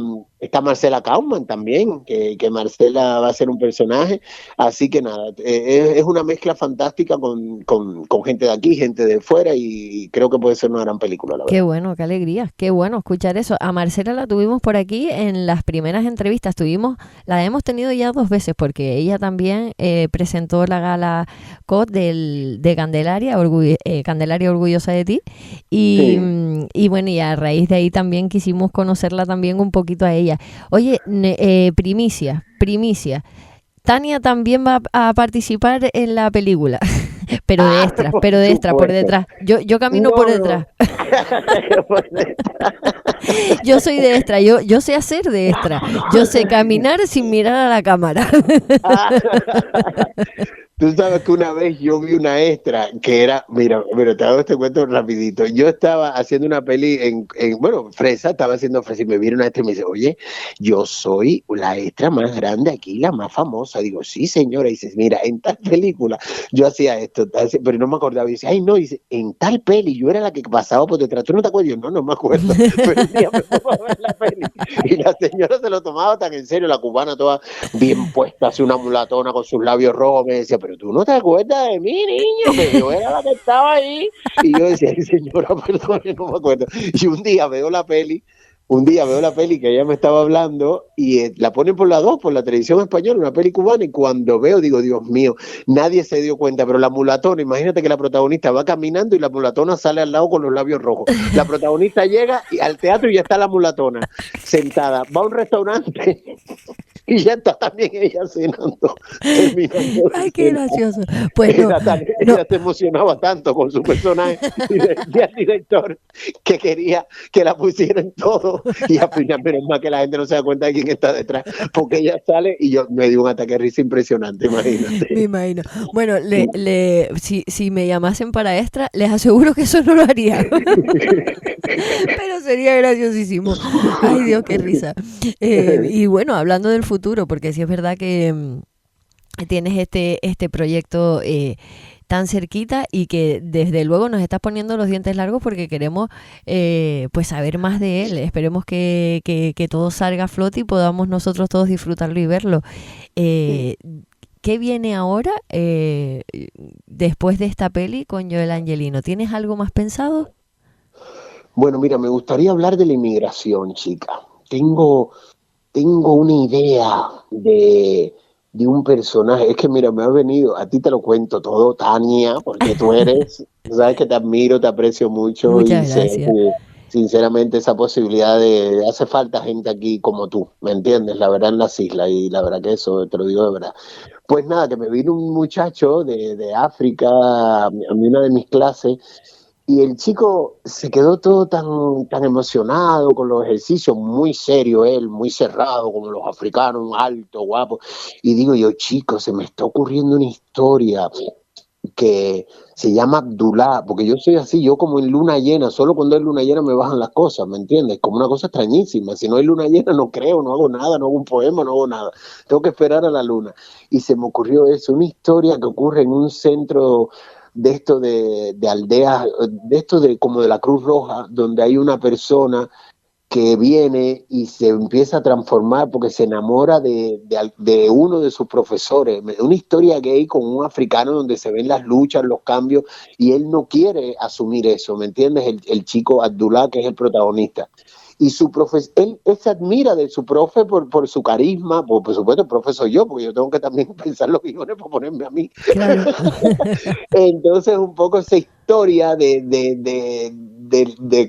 Marcela Kauman también, que Marcela va a ser un personaje. Así que nada, es una mezcla fantástica con gente de aquí, gente de fuera, y creo que puede ser una gran película, la Qué verdad. bueno, qué alegría, qué bueno escuchar eso. A Marcela la tuvimos por aquí en las primeras entrevistas, la hemos tenido ya 2 veces porque ella también presentó la gala COT de Candelaria, Candelaria Orgullosa de Ti, Sí. y bueno, y a raíz de ahí también quisimos conocerla también un poquito a ella. Oye, primicia, primicia. Tania también va a participar en la película, Por pero de extra, por supuesto. detrás. Yo camino por No, detrás. no. Yo soy de extra, yo sé hacer de extra. Yo sé caminar sin mirar a la cámara. Tú sabes que una vez yo vi una extra que era, mira, te hago este cuento rapidito. Yo estaba haciendo una peli bueno, Fresa, estaba haciendo Fresa y me viene una extra y me dice, oye, yo soy la extra más grande aquí, la más famosa. Digo, sí, señora. Y dice, mira, en tal película yo hacía esto, pero no me acordaba. Y dice, ay, no, dice, en tal peli yo era la que pasaba por detrás. ¿Tú no te acuerdas? Yo, no me acuerdo. Pero un día me pongo a ver la peli y la señora se lo tomaba tan en serio, la cubana toda bien puesta, así una mulatona con sus labios rojos. Me decía, pero tú no te acuerdas de mí, niño, que yo era la que estaba ahí. Y yo decía, ay, señora, perdón, no me acuerdo. Y un día veo la peli que ella me estaba hablando y la ponen por la 2, por la televisión española, una peli cubana, y cuando veo digo, Dios mío, nadie se dio cuenta, pero la mulatona, imagínate que la protagonista va caminando y la mulatona sale al lado con los labios rojos. La protagonista llega al teatro y ya está la mulatona sentada, va a un restaurante y ya está también ella cenando, terminando de Ay, qué cenar. gracioso. Pues no, no, Ella se emocionaba tanto con su personaje y decía al director que quería que la pusieran todo y al final menos mal que la gente no se da cuenta de quién está detrás porque ella sale y yo me dio un ataque de risa impresionante, me imagínate. imagino. Bueno, si me llamasen para extra, les aseguro que eso no lo haría. Pero sería graciosísimo. Ay, Dios, qué risa. Y bueno, hablando del futuro, porque sí es verdad que tienes este proyecto tan cerquita y que desde luego nos estás poniendo los dientes largos porque queremos pues saber más de él. Esperemos que todo salga a flote y podamos nosotros todos disfrutarlo y verlo. Eh, ¿Qué viene ahora después de esta peli con Joel Angelino? ¿Tienes algo más pensado? Bueno, mira, me gustaría hablar de la inmigración, chica. Tengo una idea de un personaje. Es que, mira, me ha venido, a ti te lo cuento todo, Tania, porque sabes que te admiro, te aprecio mucho y Muchas sé gracias. que, sinceramente, esa posibilidad hace falta gente aquí como tú, ¿me entiendes? La verdad, en las islas, y la verdad que eso te lo digo de verdad. Pues nada, que me vino un muchacho de África a mí una de mis clases. Y el chico se quedó todo tan emocionado con los ejercicios, muy serio él, muy cerrado, como los africanos, alto, guapo. Y digo yo, chico, se me está ocurriendo una historia que se llama Abdullah, porque yo soy así, yo como en luna llena, solo cuando hay luna llena me bajan las cosas, ¿me entiendes? Como una cosa extrañísima, si no hay luna llena no creo, no hago nada, no hago un poema, no hago nada, tengo que esperar a la luna. Y se me ocurrió eso, una historia que ocurre en un centro de esto de aldeas, de esto de como de la Cruz Roja, donde hay una persona que viene y se empieza a transformar porque se enamora de uno de sus profesores. Una historia gay con un africano donde se ven las luchas, los cambios, y él no quiere asumir eso, ¿me entiendes? El chico Abdullah, que es el protagonista. Y él se admira de su profe por su carisma, por supuesto el profe soy yo, porque yo tengo que también pensar los guiones para ponerme a mí. Claro. Entonces un poco esa historia de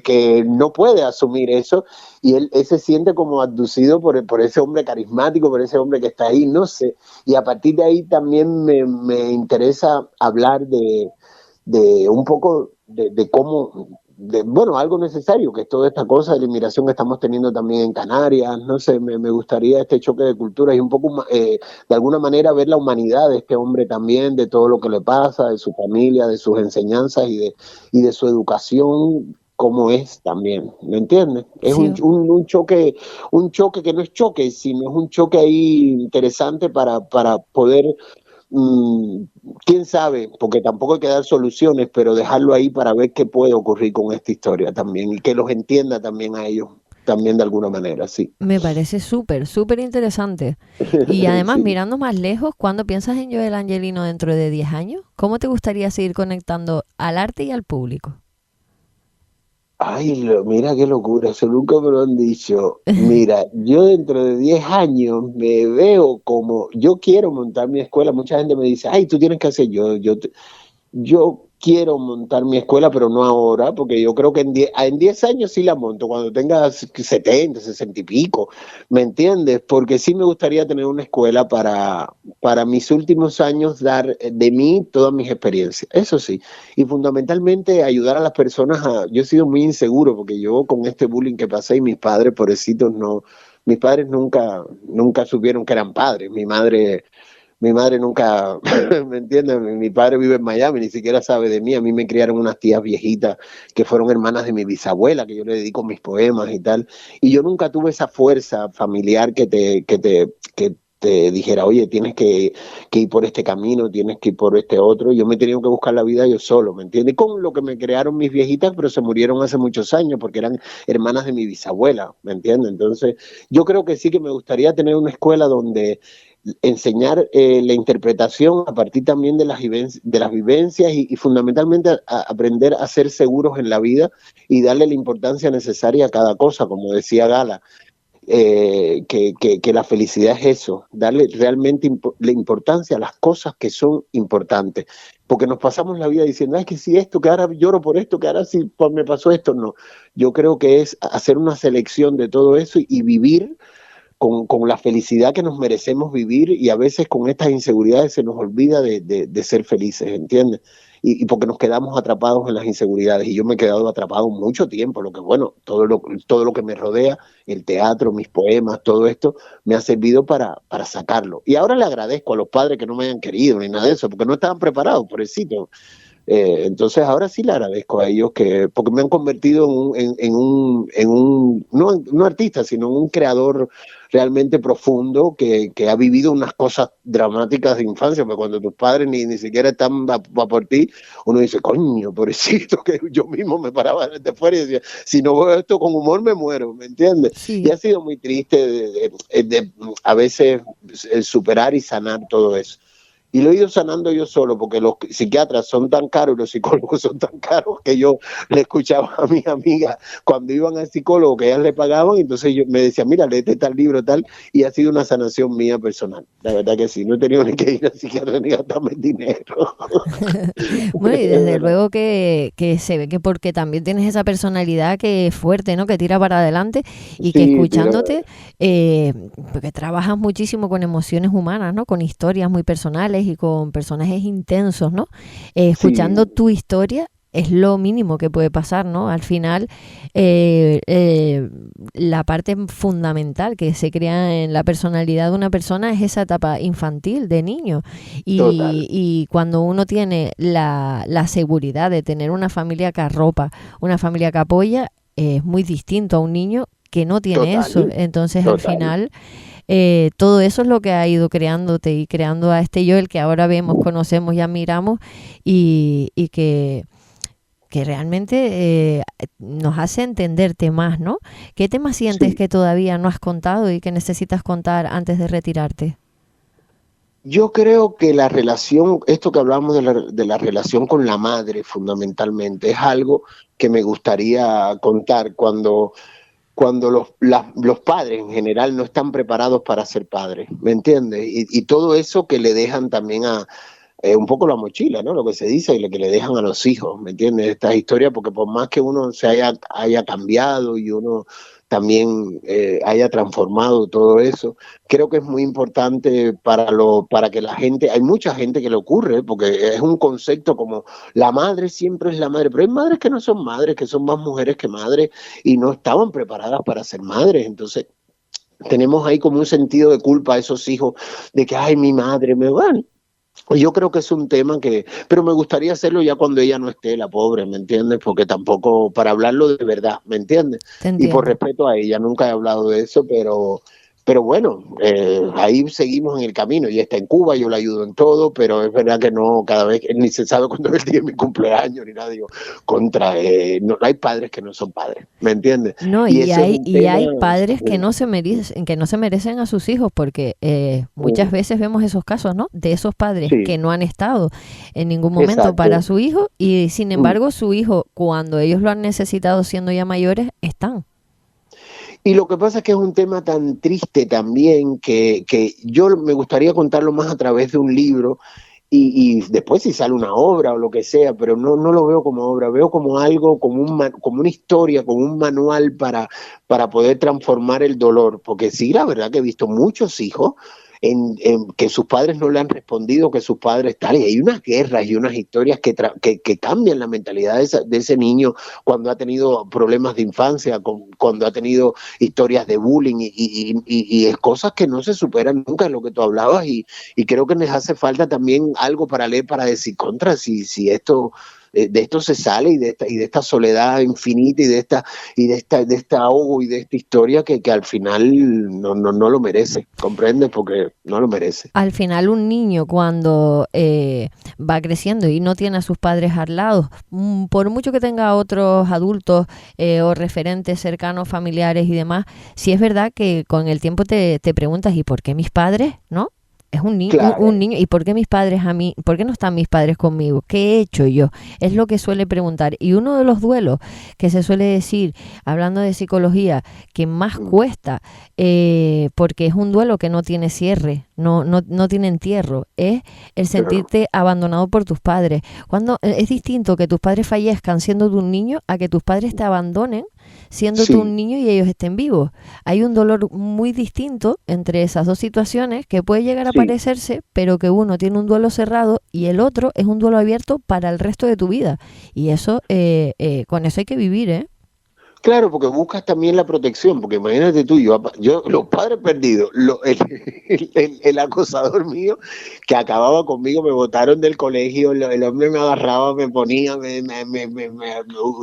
que no puede asumir eso y él se siente como abducido por ese hombre carismático, por ese hombre que está ahí, no sé. Y a partir de ahí también me interesa hablar de un poco de cómo, bueno, algo necesario, que es toda esta cosa de la inmigración que estamos teniendo también en Canarias, no sé, me gustaría este choque de culturas y un poco, de alguna manera, ver la humanidad de este hombre también, de todo lo que le pasa, de su familia, de sus enseñanzas y de su educación, como es también, ¿me entiendes? Es Sí. un choque que no es choque, sino es un choque ahí interesante para poder quién sabe, porque tampoco hay que dar soluciones, pero dejarlo ahí para ver qué puede ocurrir con esta historia también y que los entienda también a ellos, también de alguna manera, sí. Me parece súper, súper interesante. Y además, Sí. mirando más lejos, ¿cuándo piensas en Joel Angelino dentro de 10 años? ¿Cómo te gustaría seguir conectando al arte y al público? Ay, mira qué locura, eso nunca me lo han dicho. Mira, yo dentro de 10 años me veo como, yo quiero montar mi escuela, mucha gente me dice, ay, tú tienes que hacer, yo quiero montar mi escuela, pero no ahora, porque yo creo que en 10 años sí la monto, cuando tenga 70, 60 y pico, ¿me entiendes? Porque sí me gustaría tener una escuela para mis últimos años dar de mí todas mis experiencias, eso sí, y fundamentalmente ayudar a las personas yo he sido muy inseguro, porque yo con este bullying que pasé y mis padres, pobrecitos, no, mis padres nunca supieron que eran padres, mi madre nunca, ¿me entiendes? Mi padre vive en Miami, ni siquiera sabe de mí. A mí me criaron unas tías viejitas que fueron hermanas de mi bisabuela, que yo le dedico mis poemas y tal. Y yo nunca tuve esa fuerza familiar que te dijera, oye, tienes que ir por este camino, tienes que ir por este otro. Yo me he tenido que buscar la vida yo solo, ¿me entiendes? Con lo que me crearon mis viejitas, pero se murieron hace muchos años porque eran hermanas de mi bisabuela, ¿me entiendes? Entonces, yo creo que sí que me gustaría tener una escuela donde enseñar la interpretación a partir también de las vivencias y fundamentalmente aprender a ser seguros en la vida y darle la importancia necesaria a cada cosa, como decía Gala, que la felicidad es eso, darle realmente la importancia a las cosas que son importantes, porque nos pasamos la vida diciendo, es que si esto, que ahora lloro por esto, que ahora sí me pasó esto, no, yo creo que es hacer una selección de todo eso y vivir con la felicidad que nos merecemos vivir y a veces con estas inseguridades se nos olvida de ser felices, ¿entiendes? Y porque nos quedamos atrapados en las inseguridades y yo me he quedado atrapado mucho tiempo, lo que bueno, todo lo que me rodea, el teatro, mis poemas, todo esto me ha servido para sacarlo. Y ahora le agradezco a los padres que no me hayan querido ni nada de eso, porque no estaban preparados, pobrecito. Entonces ahora sí le agradezco a ellos porque me han convertido en un no artista, sino en un creador realmente profundo que ha vivido unas cosas dramáticas de infancia, porque cuando tus padres ni siquiera están por ti, uno dice, coño, pobrecito, que yo mismo me paraba desde fuera y decía, si no veo esto con humor me muero, ¿me entiendes? Y Sí. ha sido muy triste a veces superar y sanar todo eso. Y lo he ido sanando yo solo, porque los psiquiatras son tan caros y los psicólogos son tan caros que yo le escuchaba a mis amigas cuando iban al psicólogo que ellas le pagaban, entonces yo me decía, mira, léete tal libro, tal, y ha sido una sanación mía personal. La verdad que sí, no he tenido ni que ir al psiquiatra ni gastarme el dinero. Bueno, y Es desde verdad. luego que se ve que porque también tienes esa personalidad que es fuerte, ¿no? Que tira para adelante y que Sí, tira. escuchándote, porque trabajas muchísimo con emociones humanas, ¿no? Con historias muy personales y con personajes intensos, ¿no? Escuchando Sí, tu historia es lo mínimo que puede pasar, ¿no? Al final, la parte fundamental que se crea en la personalidad de una persona es esa etapa infantil, de niño. total, Y cuando uno tiene la seguridad de tener una familia que arropa, una familia que apoya, es muy distinto a un niño que no tiene eso. total, Entonces, al total. final, todo eso es lo que ha ido creándote y creando a este yo, el que ahora vemos, conocemos y admiramos y que realmente nos hace entenderte más, ¿no? ¿Qué temas sientes Sí. que todavía no has contado y que necesitas contar antes de retirarte? Yo creo que la relación, esto que hablamos de la relación con la madre fundamentalmente, es algo que me gustaría contar cuando los padres en general no están preparados para ser padres, ¿me entiendes? Y todo eso que le dejan también a un poco la mochila, ¿no? Lo que se dice y lo que le dejan a los hijos, ¿me entiendes? Estas historias, porque por más que uno haya cambiado y uno también haya transformado todo eso, creo que es muy importante para que la gente, hay mucha gente que le ocurre, porque es un concepto como la madre siempre es la madre, pero hay madres que no son madres, que son más mujeres que madres y no estaban preparadas para ser madres, entonces tenemos ahí como un sentido de culpa a esos hijos de que, ay, mi madre me van. Yo creo que es un tema pero me gustaría hacerlo ya cuando ella no esté, la pobre, ¿me entiendes? Porque tampoco, para hablarlo de verdad, ¿me entiendes? Te Y por entiendo. respeto a ella, nunca he hablado de eso, pero bueno, ahí seguimos en el camino. Ella está en Cuba, yo la ayudo en todo, pero es verdad que no, cada vez, ni se sabe cuándo es el día de mi cumpleaños, ni nada, digo, no hay padres que no son padres, ¿me entiendes? No, Y ese es un y tema, hay padres que no se merecen a sus hijos, porque muchas veces vemos esos casos, ¿no? De esos padres sí, que no han estado en ningún momento para exacto. su hijo y sin embargo su hijo, cuando ellos lo han necesitado siendo ya mayores, están. Y lo que pasa es que es un tema tan triste también que yo me gustaría contarlo más a través de un libro y después si sale una obra o lo que sea, pero no lo veo como obra, veo como algo, como una historia, como un manual para poder transformar el dolor, porque sí, la verdad que he visto muchos hijos en que sus padres no le han respondido, que sus padres tal, y hay unas guerras y unas historias que cambian la mentalidad de ese niño cuando ha tenido problemas de infancia, cuando ha tenido historias de bullying y es cosas que no se superan nunca, es lo que tú hablabas, y creo que les hace falta también algo para leer, para decir contra, si esto de esto se sale y de esta soledad infinita de este ahogo y de esta historia que al final no lo merece, ¿comprendes? Porque no lo merece. Al final un niño cuando va creciendo y no tiene a sus padres al lado, por mucho que tenga otros adultos o referentes cercanos, familiares y demás, sí es verdad que con el tiempo te preguntas, ¿y por qué mis padres? ¿No? Es un Claro, niño, ¿y por qué mis padres a mí? ¿Por qué no están mis padres conmigo? ¿Qué he hecho yo? Es lo que suele preguntar. Y uno de los duelos que se suele decir, hablando de psicología, que más cuesta, porque es un duelo que no tiene cierre, no tiene entierro, es el sentirte abandonado por tus padres. Cuando es distinto que tus padres fallezcan siendo tú un niño a que tus padres te abandonen siendo tú un sí, niño y ellos estén vivos. Hay un dolor muy distinto entre esas dos situaciones que puede llegar a sí. parecerse, pero que uno tiene un duelo cerrado y el otro es un duelo abierto para el resto de tu vida. Y eso, con eso hay que vivir, ¿eh? Claro, porque buscas también la protección, porque imagínate tú, los padres perdidos, el acosador mío que acababa conmigo, me botaron del colegio, el hombre me agarraba, me ponía,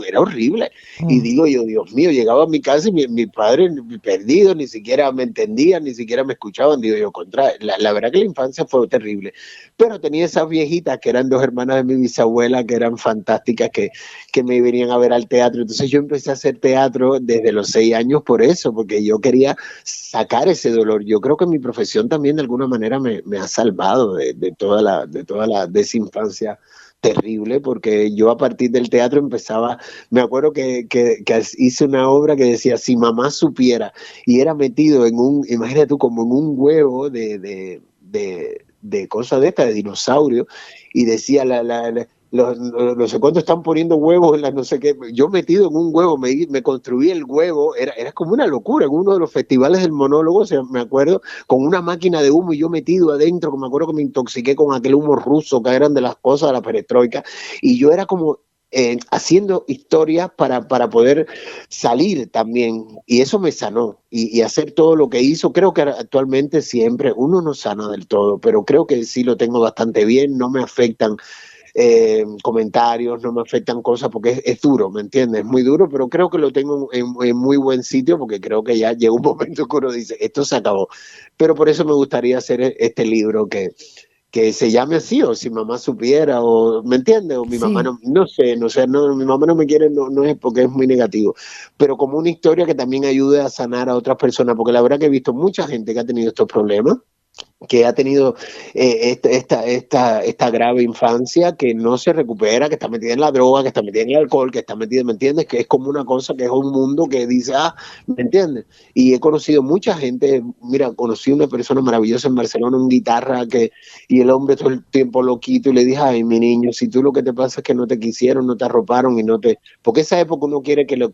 era horrible. Y Oh. digo yo, Dios mío, llegaba a mi casa y mi padre perdido, ni siquiera me entendían, ni siquiera me escuchaban. Digo yo, la verdad que la infancia fue terrible. Pero tenía esas viejitas que eran dos hermanas de mi bisabuela, que eran fantásticas, que me venían a ver al teatro. Entonces yo empecé a hacer teatro desde los 6 años por eso, porque yo quería sacar ese dolor. Yo creo que mi profesión también de alguna manera me ha salvado de esa infancia terrible, porque yo a partir del teatro me acuerdo que hice una obra que decía, si mamá supiera, y era metido imagínate tú, como en un huevo de cosas de estas, de dinosaurio, y decía no sé cuántos están poniendo huevos en las no sé qué. Yo metido en un huevo, me construí el huevo, era como una locura. En uno de los festivales del monólogo, o sea, me acuerdo, con una máquina de humo y yo metido adentro, que me acuerdo que me intoxiqué con aquel humo ruso que eran de las cosas de la perestroika. Y yo era como haciendo historias para poder salir también. Y eso me sanó. Y hacer todo lo que hizo, creo que actualmente siempre uno no sana del todo, pero creo que sí lo tengo bastante bien, no me afectan comentarios, no me afectan cosas porque es duro, ¿me entiendes? Es muy duro, pero creo que lo tengo en muy buen sitio porque creo que ya llega un momento que uno dice, esto se acabó. Pero por eso me gustaría hacer este libro que se llame así, o si mamá supiera, o ¿me entiendes? O mi mamá Sí, no sé, no, mi mamá no me quiere, no es porque es muy negativo, pero como una historia que también ayude a sanar a otras personas, porque la verdad que he visto mucha gente que ha tenido estos problemas, que ha tenido esta grave infancia, que no se recupera, que está metida en la droga, que está metida en el alcohol, que está metida, ¿me entiendes? Que es como una cosa, que es un mundo que dice, ¿me entiendes? Y he conocido mucha gente, mira, conocí una persona maravillosa en Barcelona, un guitarra, y el hombre todo el tiempo loquito, y le dije, ay, mi niño, si tú lo que te pasa es que no te quisieron, no te arroparon, porque esa época uno quiere que lo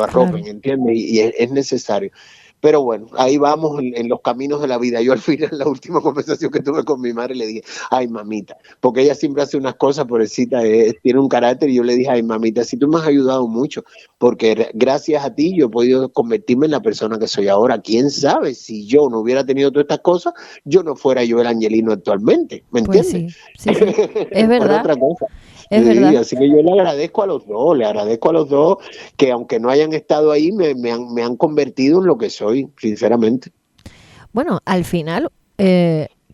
claro. arropen, ¿entiendes? Y es necesario. Pero bueno, ahí vamos en los caminos de la vida. Yo al final, la última conversación que tuve con mi madre, le dije, ay, mamita, porque ella siempre hace unas cosas, pobrecita, tiene un carácter, y yo le dije, ay, mamita, si tú me has ayudado mucho, porque gracias a ti yo he podido convertirme en la persona que soy ahora. ¿Quién sabe? Si yo no hubiera tenido todas estas cosas, yo no fuera yo el Angelino actualmente, ¿me Pues entiendes? sí, sí, sí. Es Por verdad, otra cosa. es Sí, verdad. así que yo le agradezco a los dos que aunque no hayan estado ahí, me han convertido en lo que soy, sinceramente. Bueno, al final,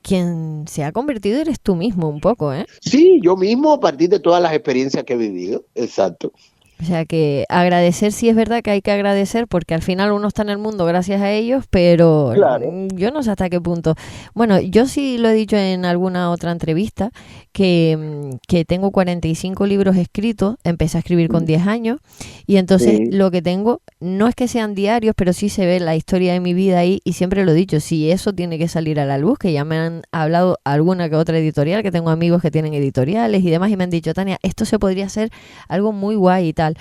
quien se ha convertido eres tú mismo un poco, ¿eh? Sí, yo mismo a partir de todas las experiencias que he vivido, exacto. O sea que agradecer sí es verdad que hay que agradecer porque al final uno está en el mundo gracias a ellos, pero Claro. yo no sé hasta qué punto. Bueno, yo sí lo he dicho en alguna otra entrevista que tengo 45 libros escritos, empecé a escribir con 10 años y entonces Sí, lo que tengo no es que sean diarios, pero sí se ve la historia de mi vida ahí y siempre lo he dicho, si eso tiene que salir a la luz, que ya me han hablado alguna que otra editorial, que tengo amigos que tienen editoriales y demás y me han dicho, Tania, esto se podría hacer algo muy guay y tal.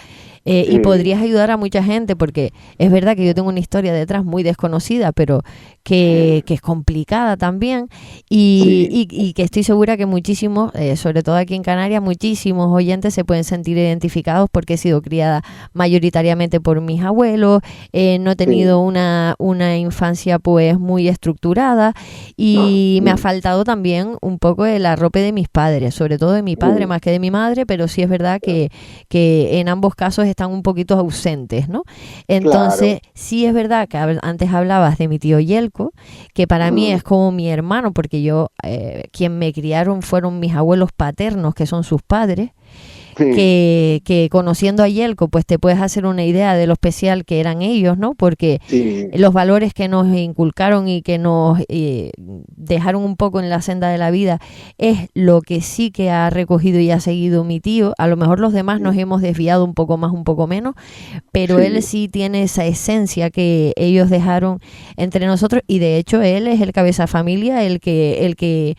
Y sí, podrías ayudar a mucha gente porque es verdad que yo tengo una historia detrás muy desconocida, pero que es complicada también sí, y que estoy segura que muchísimos, sobre todo aquí en Canarias, muchísimos oyentes se pueden sentir identificados porque he sido criada mayoritariamente por mis abuelos, no he sí. tenido una infancia pues muy estructurada y me ha Mm, faltado también un poco el arrope de mis padres, sobre todo de mi padre mm, más que de mi madre, pero sí es verdad que en ambos casos están un poquito ausentes, ¿no? claro. Entonces, sí es verdad que antes hablabas de mi tío Yelko, que para mí Mm, es como mi hermano, porque yo, quien me criaron fueron mis abuelos paternos, que son sus padres, sí, que conociendo a Yelko, pues te puedes hacer una idea de lo especial que eran ellos, ¿no? Porque sí, los valores que nos inculcaron y que nos dejaron un poco en la senda de la vida es lo que sí que ha recogido y ha seguido mi tío. A lo mejor los demás nos hemos desviado un poco más, un poco menos, pero él sí, sí tiene esa esencia que ellos dejaron entre nosotros y de hecho él es el cabeza de familia, el que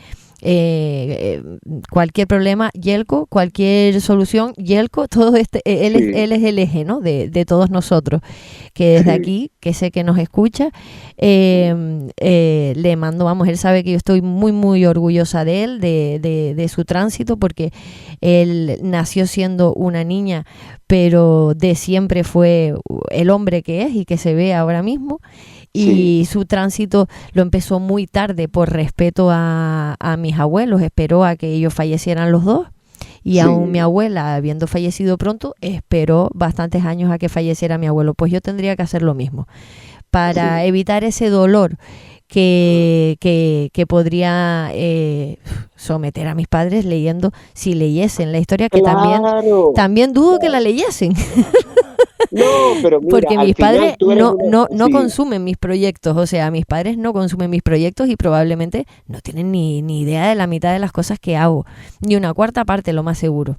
cualquier problema, Yelko, cualquier solución, Yelko, todo sí, él es el eje, ¿no? De todos nosotros, que desde sí. aquí, que sé que nos escucha, le mando, vamos, él sabe que yo estoy muy, muy orgullosa de él, de su tránsito, porque él nació siendo una niña, pero de siempre fue el hombre que es y que se ve ahora mismo Sí, y su tránsito lo empezó muy tarde por respeto a mis abuelos, esperó a que ellos fallecieran los dos y aún mi sí, abuela, habiendo fallecido pronto, esperó bastantes años a que falleciera mi abuelo. Pues yo tendría que hacer lo mismo para sí. evitar ese dolor que podría someter a mis padres leyendo, si leyesen la historia, que también, Claro, también dudo que la claro. leyesen. No, pero mira, Porque al mis padres final tú eres una... no Sí, consumen mis proyectos, o sea, mis padres no consumen mis proyectos y probablemente no tienen ni idea de la mitad de las cosas que hago, ni una cuarta parte, lo más seguro.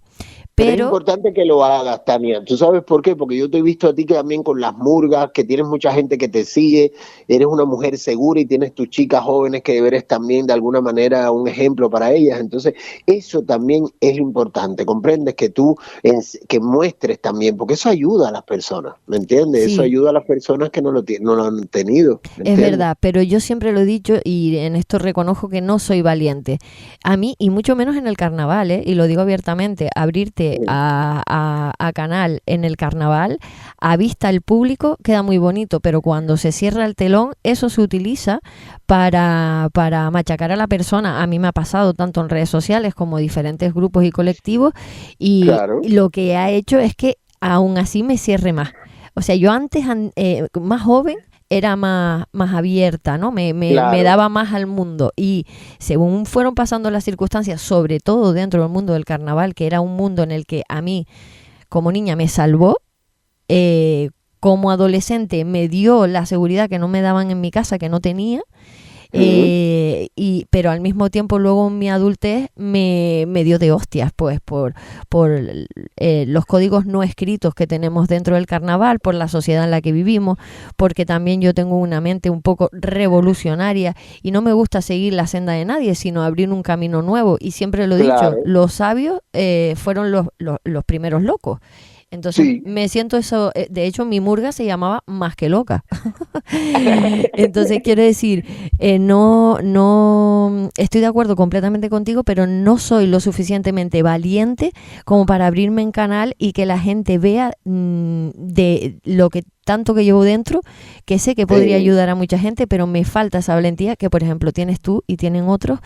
pero es Pero importante que lo hagas, Tania. ¿Tú sabes por qué? Porque yo te he visto a ti que también con las murgas, que tienes mucha gente que te sigue, eres una mujer segura y tienes tus chicas jóvenes que eres también de alguna manera un ejemplo para ellas. Entonces, eso también es importante, ¿comprendes? Que tú que muestres también, porque eso ayuda a las personas, ¿me entiendes? Eso sí, ayuda a las personas que no lo han tenido, ¿me es entiendes? verdad, pero yo siempre lo he dicho y en esto reconozco que no soy valiente. A mí, y mucho menos en el carnaval, y lo digo abiertamente, abrirte sube a canal en el carnaval, a vista el público, queda muy bonito, pero cuando se cierra el telón, eso se utiliza para machacar a la persona. A mí me ha pasado tanto en redes sociales como diferentes grupos y colectivos, y Claro. lo que ha hecho es que aún así me cierre más. O sea, yo antes, más joven, era más abierta, ¿no? Me Claro. daba más al mundo. Y según fueron pasando las circunstancias, sobre todo dentro del mundo del carnaval, que era un mundo en el que a mí, como niña, me salvó, como adolescente me dio la seguridad que no me daban en mi casa, que no tenía. Pero al mismo tiempo luego en mi adultez me dio de hostias, pues por los códigos no escritos que tenemos dentro del carnaval, por la sociedad en la que vivimos, porque también yo tengo una mente un poco revolucionaria y no me gusta seguir la senda de nadie, sino abrir un camino nuevo. Y siempre lo he dicho, Claro. los sabios fueron los primeros locos. Entonces Sí. me siento eso, de hecho mi murga se llamaba Más que Loca. Entonces quiero decir, no estoy de acuerdo completamente contigo, pero no soy lo suficientemente valiente como para abrirme en canal y que la gente vea de lo que tanto que llevo dentro, que sé que podría ayudar a mucha gente, pero me falta esa valentía que, por ejemplo, tienes tú y tienen otros,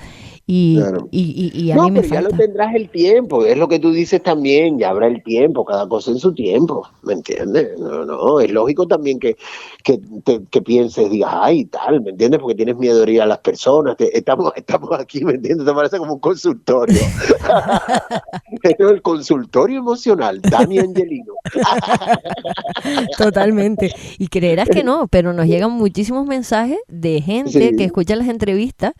y, Claro. y a No, mí me pero ya lo falta. tendrás el tiempo, es lo que tú dices también, ya habrá el tiempo, cada cosa en su tiempo, ¿me entiendes? No, es lógico también que pienses, digas, ay, tal, ¿me entiendes? Porque tienes miedo de herir a las personas, estamos aquí, ¿me entiendes? Te parece como un consultorio. Esto es el consultorio emocional, Dani Angelino. Totalmente. Y creerás que no, pero nos llegan muchísimos mensajes de gente que Sí, escucha las entrevistas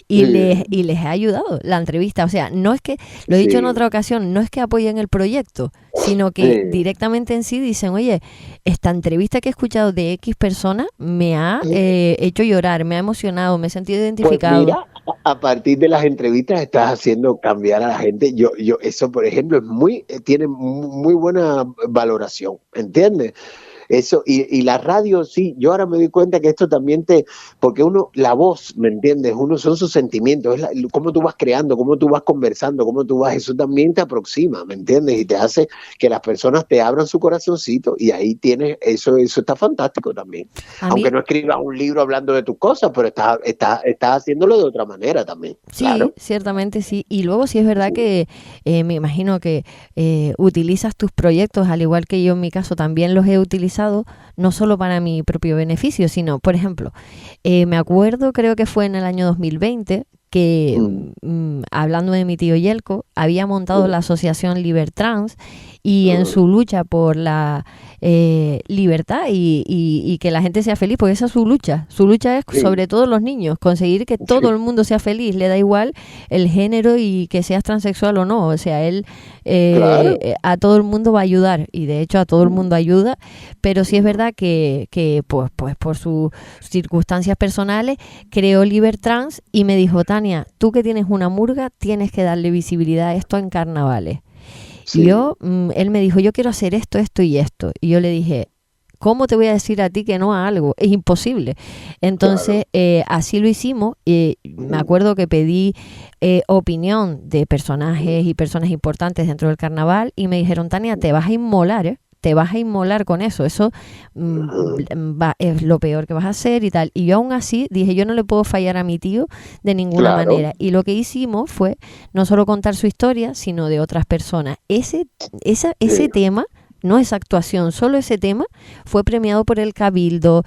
sí, y les ha ayudado la entrevista. O sea, no es que, lo he dicho en sí, otra ocasión, no es que apoyen el proyecto, sino que sí. directamente en sí dicen, oye, esta entrevista que he escuchado de X persona me ha hecho llorar, me ha emocionado, me he sentido Pues identificado. mira, a partir de las entrevistas estás haciendo cambiar a la gente. Eso, por ejemplo, tiene muy buena valoración, ¿entiendes? Eso, y la radio, sí, yo ahora me doy cuenta que esto también porque la voz, ¿me entiendes? Son sus sentimientos, cómo tú vas creando, cómo tú vas conversando, cómo tú eso también te aproxima, ¿me entiendes? Y te hace que las personas te abran su corazoncito y ahí eso está fantástico también. A Aunque mí, no escribas un libro hablando de tus cosas, pero estás haciéndolo de otra manera también, sí, claro. ciertamente sí. Y luego sí es verdad Sí, que me imagino que utilizas tus proyectos, al igual que yo en mi caso también los he utilizado, no solo para mi propio beneficio, sino, por ejemplo, me acuerdo, creo que fue en el año 2020, que mm, hablando de mi tío Yelko, había montado la mm, asociación Libertrans y en mm, su lucha por la libertad y que la gente sea feliz, porque esa es su lucha. Su lucha es sí, sobre todo los niños, conseguir que todo el sí, mundo sea feliz, le da igual el género y que seas transexual o no. O sea, él claro. a todo el mundo va a ayudar y de hecho a todo el Mm, mundo ayuda, pero sí es mm, verdad que pues por sus circunstancias personales creó Libertrans y me dijo, Tania, tú que tienes una murga, tienes que darle visibilidad a esto en carnavales. Y sí, él me dijo, yo quiero hacer esto, esto y esto. Y yo le dije, ¿cómo te voy a decir a ti que no a algo? Es imposible. Entonces, claro. así lo hicimos. Me Mm, acuerdo que pedí opinión de personajes mm, y personas importantes dentro del carnaval y me dijeron, Tania, te vas a inmolar, ¿eh? Te vas a inmolar con eso. Eso mm, es lo peor que vas a hacer y tal. Y yo aún así dije, yo no le puedo fallar a mi tío de ninguna claro. manera. Y lo que hicimos fue no solo contar su historia, sino de otras personas. Ese Sí, tema no es actuación, solo ese tema fue premiado por el Cabildo,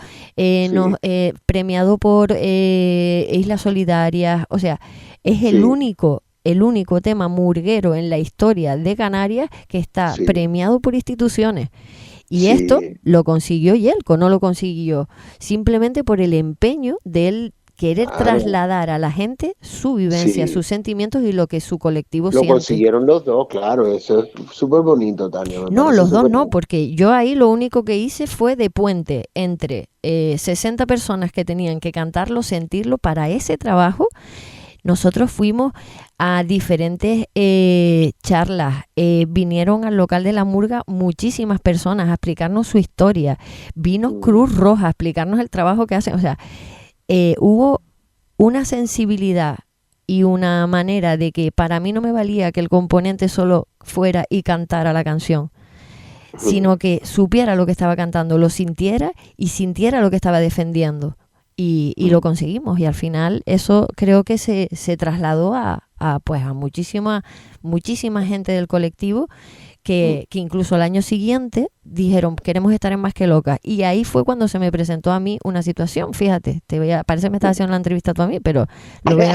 sí, premiado por Islas Solidarias, o sea, es sí, el único tema murguero en la historia de Canarias que está sí, premiado por instituciones. Y esto sí, lo consiguió Yelko, no lo consiguió simplemente por el empeño de él querer claro. trasladar a la gente su vivencia, Sí, sus sentimientos y lo que su colectivo lo siente. consiguieron los dos, claro. Eso es súper bonito, Tania. Me No, parece los dos súper no, bonito. porque yo ahí lo único que hice fue de puente entre 60 personas que tenían que cantarlo, sentirlo. Para ese trabajo, nosotros fuimos a diferentes charlas. Vinieron al local de la Murga muchísimas personas a explicarnos su historia. Vino Mm, Cruz Roja a explicarnos el trabajo que hacen. O sea, hubo una sensibilidad y una manera de que para mí no me valía que el componente solo fuera y cantara la canción, sino que supiera lo que estaba cantando, lo sintiera y sintiera lo que estaba defendiendo. Y lo conseguimos. Y al final eso creo que se trasladó pues a muchísima gente del colectivo que incluso el año siguiente dijeron, queremos estar en Más que Locas. Y ahí fue cuando se me presentó a mí una situación. Fíjate, parece que me estás haciendo la entrevista tú a mí, pero lo voy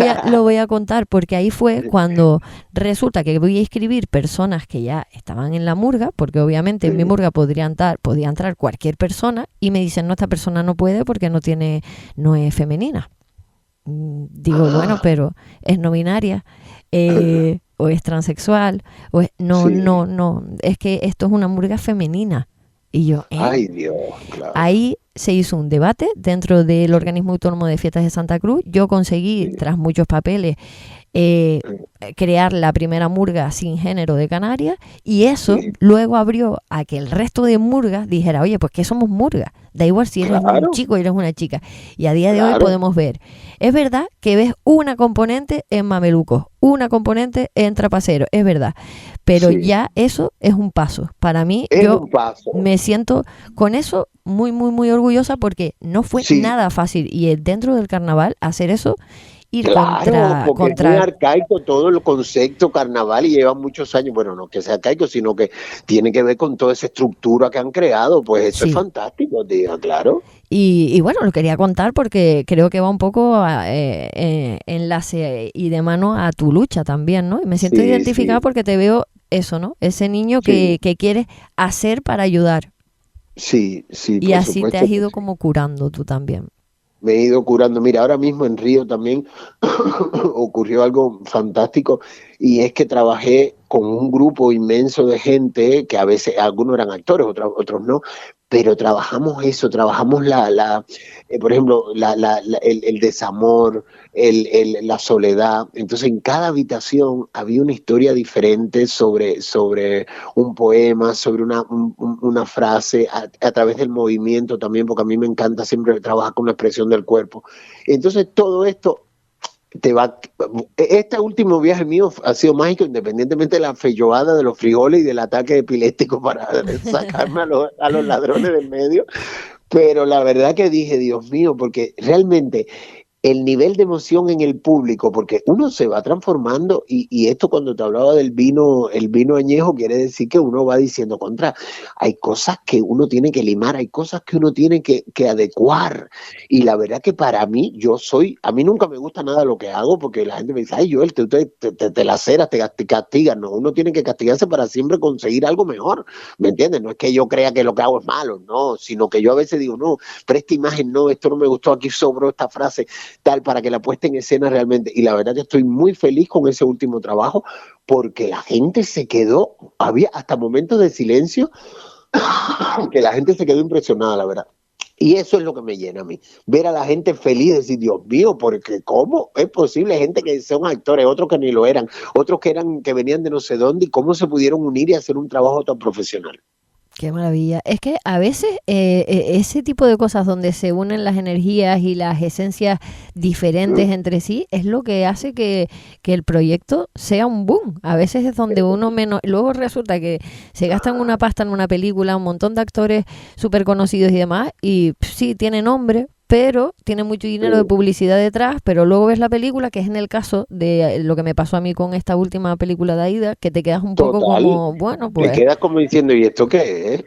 a, lo voy a contar, porque ahí fue cuando resulta que voy a inscribir personas que ya estaban en la murga, porque obviamente en mi murga podía entrar cualquier persona, y me dicen, no, esta persona no puede porque no es femenina. Digo, bueno, pero es no binaria, o es transexual, no, es que esto es una murga femenina. Y yo, Ay, Dios, claro. Ahí se hizo un debate dentro del Organismo Autónomo de Fiestas de Santa Cruz. Yo conseguí, tras muchos papeles, crear la primera murga sin género de Canarias, y eso luego abrió a que el resto de murgas dijera, oye, pues que somos murgas, da igual si eres un chico o eres una chica. Y a día de hoy podemos ver, es verdad que ves una componente en mamelucos, una componente en trapaceros, es verdad, pero ya eso es un paso. Para mí, yo me siento con eso muy, muy, muy orgullosa, porque no fue nada fácil, y dentro del carnaval hacer eso, ir porque es muy arcaico todo el concepto carnaval, y lleva muchos años, bueno, no que sea arcaico, sino que tiene que ver con toda esa estructura que han creado. Pues eso es fantástico, tío, claro. Y bueno, lo quería contar porque creo que va un poco enlace y de mano a tu lucha también, ¿no? Y me siento identificada porque te veo eso, ¿no? Ese niño que quieres hacer para ayudar. Sí. Y así te has ido como curando tú también. Me he ido curando. Mira, ahora mismo en Río también ocurrió algo fantástico, y es que trabajé con un grupo inmenso de gente que a veces algunos eran actores, otros no, pero trabajamos por ejemplo, el desamor, la soledad. Entonces, en cada habitación había una historia diferente sobre un poema, sobre una frase, a través del movimiento también, porque a mí me encanta siempre trabajar con una expresión del cuerpo. Entonces, todo esto este último viaje mío ha sido mágico, independientemente de la feijoada de los frijoles y del ataque epiléptico para sacarme a los ladrones del medio. Pero la verdad que dije, Dios mío, porque realmente el nivel de emoción en el público, porque uno se va transformando, y esto cuando te hablaba del vino, el vino añejo, quiere decir que uno va diciendo, hay cosas que uno tiene que limar, hay cosas que uno tiene que adecuar. Y la verdad que para mí, a mí nunca me gusta nada lo que hago, porque la gente me dice, ay, Joel, te laceras, te castigas. No, uno tiene que castigarse para siempre conseguir algo mejor, ¿me entiendes? No es que yo crea que lo que hago es malo, no, sino que yo a veces digo, no, pero esta imagen no, esto no me gustó, aquí sobró esta frase, tal, para que la puesta en escena realmente. Y la verdad que estoy muy feliz con ese último trabajo, porque la gente se quedó, había hasta momentos de silencio, que la gente se quedó impresionada, la verdad. Y eso es lo que me llena a mí, ver a la gente feliz, decir, Dios mío, porque ¿cómo es posible? Gente que son actores, otros que ni lo eran, otros que venían de no sé dónde, y cómo se pudieron unir y hacer un trabajo tan profesional. Qué maravilla. Es que a veces ese tipo de cosas donde se unen las energías y las esencias diferentes entre sí es lo que hace que el proyecto sea un boom. A veces es donde uno menos... Luego resulta que se gastan una pasta en una película, un montón de actores súper conocidos y demás, y sí, tiene nombre, pero tiene mucho dinero de publicidad detrás, pero luego ves la película, que es en el caso de lo que me pasó a mí con esta última película de Aida, que te quedas un poco como, bueno, pues... Te quedas como diciendo, ¿y esto qué es?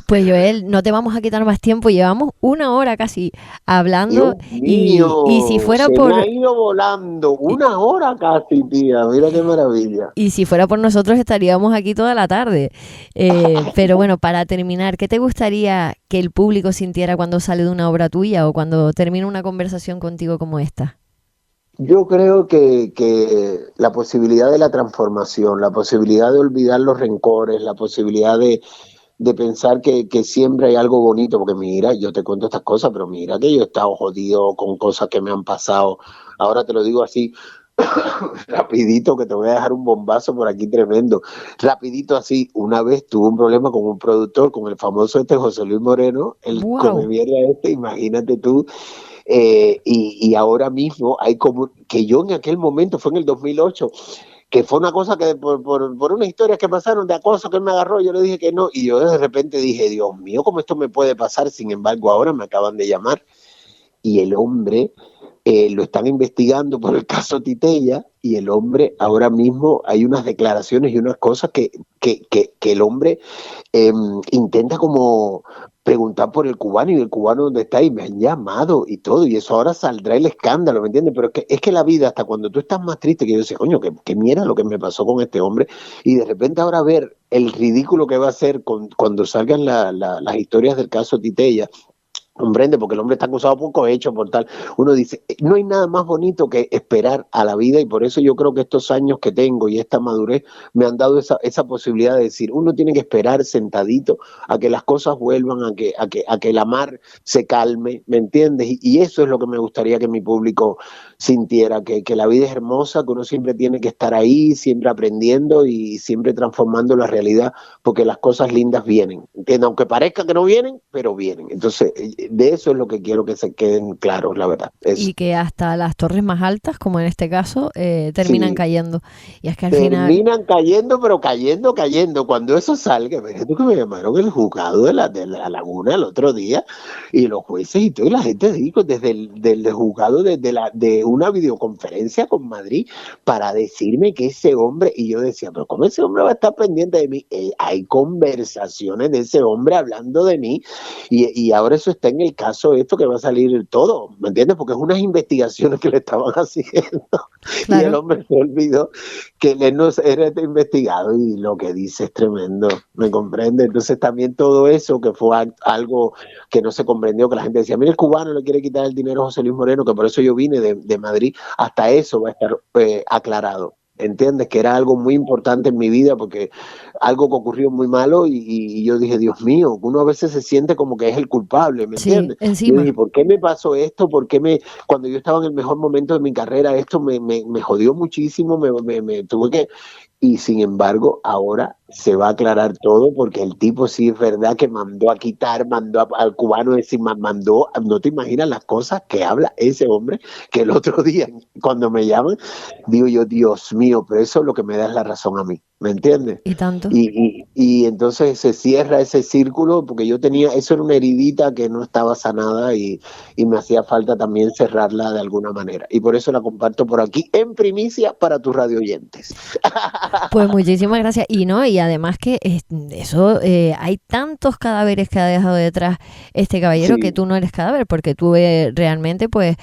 Pues Joel, no te vamos a quitar más tiempo, llevamos 1 hora casi hablando. Dios mío, y si fuera se por... me ha ido volando, 1 hora casi, tía, mira qué maravilla. Y si fuera por nosotros estaríamos aquí toda la tarde. Pero bueno, para terminar, ¿qué te gustaría que el público sintiera cuando sale de una obra tuya o cuando termina una conversación contigo como esta? Yo creo que la posibilidad de la transformación, la posibilidad de olvidar los rencores, la posibilidad de pensar que siempre hay algo bonito, porque mira, yo te cuento estas cosas, pero mira que yo he estado jodido con cosas que me han pasado. Ahora te lo digo así, rapidito, que te voy a dejar un bombazo por aquí tremendo. Rapidito así, una vez tuve un problema con un productor, con el famoso José Luis Moreno, el Wow. come mierda imagínate tú. y ahora mismo hay como que yo en aquel momento, fue en el 2008, que fue una cosa que por unas historias que pasaron de acoso que él me agarró, yo le dije que no, y yo de repente dije, Dios mío, ¿cómo esto me puede pasar? Sin embargo, ahora me acaban de llamar y el hombre lo están investigando por el caso Titella, y el hombre ahora mismo hay unas declaraciones y unas cosas que el hombre intenta como preguntar por el cubano, y el cubano dónde está, y me han llamado y todo, y eso ahora saldrá el escándalo, ¿me entiendes? Pero es que la vida, hasta cuando tú estás más triste, que yo decía, coño, que mierda lo que me pasó con este hombre, y de repente ahora ver el ridículo que va a hacer cuando salgan las historias del caso Titella, comprende, porque el hombre está acusado por cohecho, por tal. Uno dice, no hay nada más bonito que esperar a la vida, y por eso yo creo que estos años que tengo y esta madurez me han dado esa posibilidad de decir, uno tiene que esperar sentadito a que las cosas vuelvan, a que la mar se calme, ¿me entiendes? Y eso es lo que me gustaría que mi público sintiera, que la vida es hermosa, que uno siempre tiene que estar ahí, siempre aprendiendo y siempre transformando la realidad, porque las cosas lindas vienen, ¿entiendes? Aunque parezca que no vienen, pero vienen. Entonces, de eso es lo que quiero que se queden claros, la verdad. Eso. Y que hasta las torres más altas, como en este caso, terminan Sí, cayendo. Y es que al final, terminan cayendo, pero cayendo. Cuando eso salga, fíjate que me llamaron el juzgado de la Laguna el otro día, y los jueces y todo, y la gente dijo, desde del juzgado de una videoconferencia con Madrid, para decirme que ese hombre, y yo decía, pero ¿cómo ese hombre va a estar pendiente de mí? Hay conversaciones de ese hombre hablando de mí, y ahora eso está en el caso esto que va a salir todo, ¿me entiendes? Porque es unas investigaciones que le estaban haciendo, y el claro. hombre se olvidó que él no era investigado, y lo que dice es tremendo, ¿me comprende? Entonces también todo eso que fue algo que no se comprendió, que la gente decía, mira, el cubano le quiere quitar el dinero a José Luis Moreno, que por eso yo vine de Madrid, hasta eso va a estar aclarado. ¿Entiendes? Que era algo muy importante en mi vida, porque algo que ocurrió muy malo, y yo dije, Dios mío, uno a veces se siente como que es el culpable, ¿me Sí, entiendes? Yo encima. dije, ¿por qué me pasó esto? ¿Por qué cuando yo estaba en el mejor momento de mi carrera, esto me jodió muchísimo, me tuve que... Y sin embargo, ahora se va a aclarar todo, porque el tipo sí es verdad que mandó a quitar, mandó al cubano decir, mandó, no te imaginas las cosas que habla ese hombre, que el otro día, cuando me llaman, digo yo, Dios mío, pero eso es lo que me da la razón a mí, ¿me entiendes? Y tanto. Y entonces se cierra ese círculo, porque yo tenía, eso era una heridita que no estaba sanada, y me hacía falta también cerrarla de alguna manera. Y por eso la comparto por aquí en primicia para tus radio oyentes. Pues muchísimas gracias. Y no, y además que eso, hay tantos cadáveres que ha dejado detrás este caballero, que Sí, tú no eres cadáver, porque tú realmente pues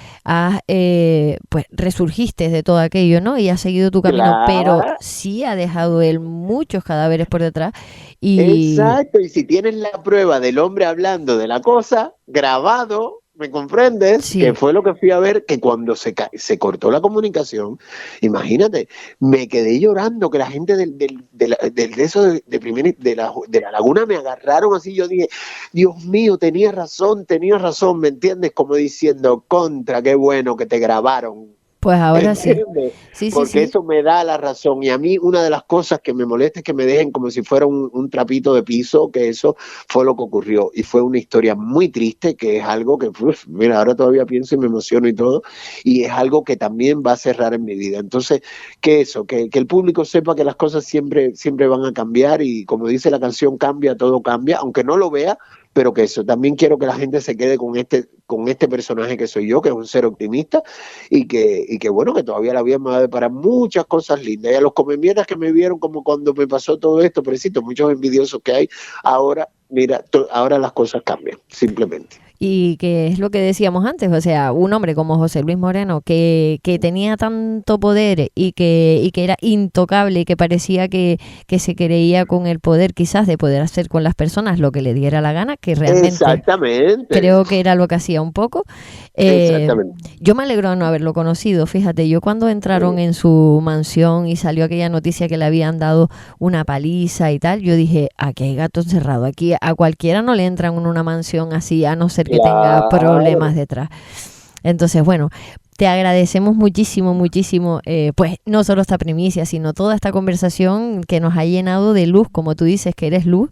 pues resurgiste de todo aquello, ¿no? Y has seguido tu camino, pero claro. sí ha dejado él muchos cadáveres por detrás. Y Exacto, y si tienes la prueba del hombre hablando de la cosa, grabado, ¿me comprendes? Que sí, fue lo que fui a ver, que cuando se cortó la comunicación, imagínate, me quedé llorando, que la gente de eso de la Laguna me agarraron así, yo dije, Dios mío, tenía razón, ¿me entiendes? Como diciendo, contra, qué bueno que te grabaron. pues ahora sí. ¿Entiendes? Sí, sí, Porque sí. eso me da la razón. Y a mí una de las cosas que me molesta es que me dejen como si fuera un trapito de piso, que eso fue lo que ocurrió. Y fue una historia muy triste, que es algo que, mira, ahora todavía pienso y me emociono y todo, y es algo que también va a cerrar en mi vida. Entonces, que el público sepa que las cosas siempre van a cambiar, y como dice la canción, cambia, todo cambia, aunque no lo vea, pero que eso, también quiero que la gente se quede con este personaje que soy yo, que es un ser optimista, y que bueno, que todavía la vida me va a deparar muchas cosas lindas. Y a los comemieras que me vieron como cuando me pasó todo esto, presito, muchos envidiosos que hay, ahora, mira, ahora las cosas cambian, simplemente. Y que es lo que decíamos antes, o sea, un hombre como José Luis Moreno que tenía tanto poder y que era intocable y que parecía que se creía con el poder quizás de poder hacer con las personas lo que le diera la gana, que realmente Exactamente, creo que era lo que hacía un poco. Eh, exactamente. yo me alegro de no haberlo conocido, fíjate, yo cuando entraron en su mansión y salió aquella noticia que le habían dado una paliza y tal, yo dije, aquí hay gato encerrado, aquí a cualquiera no le entran en una mansión así, a no ser que tenga problemas Claro, detrás. Entonces, bueno, te agradecemos muchísimo, muchísimo, pues no solo esta primicia, sino toda esta conversación que nos ha llenado de luz, como tú dices que eres luz,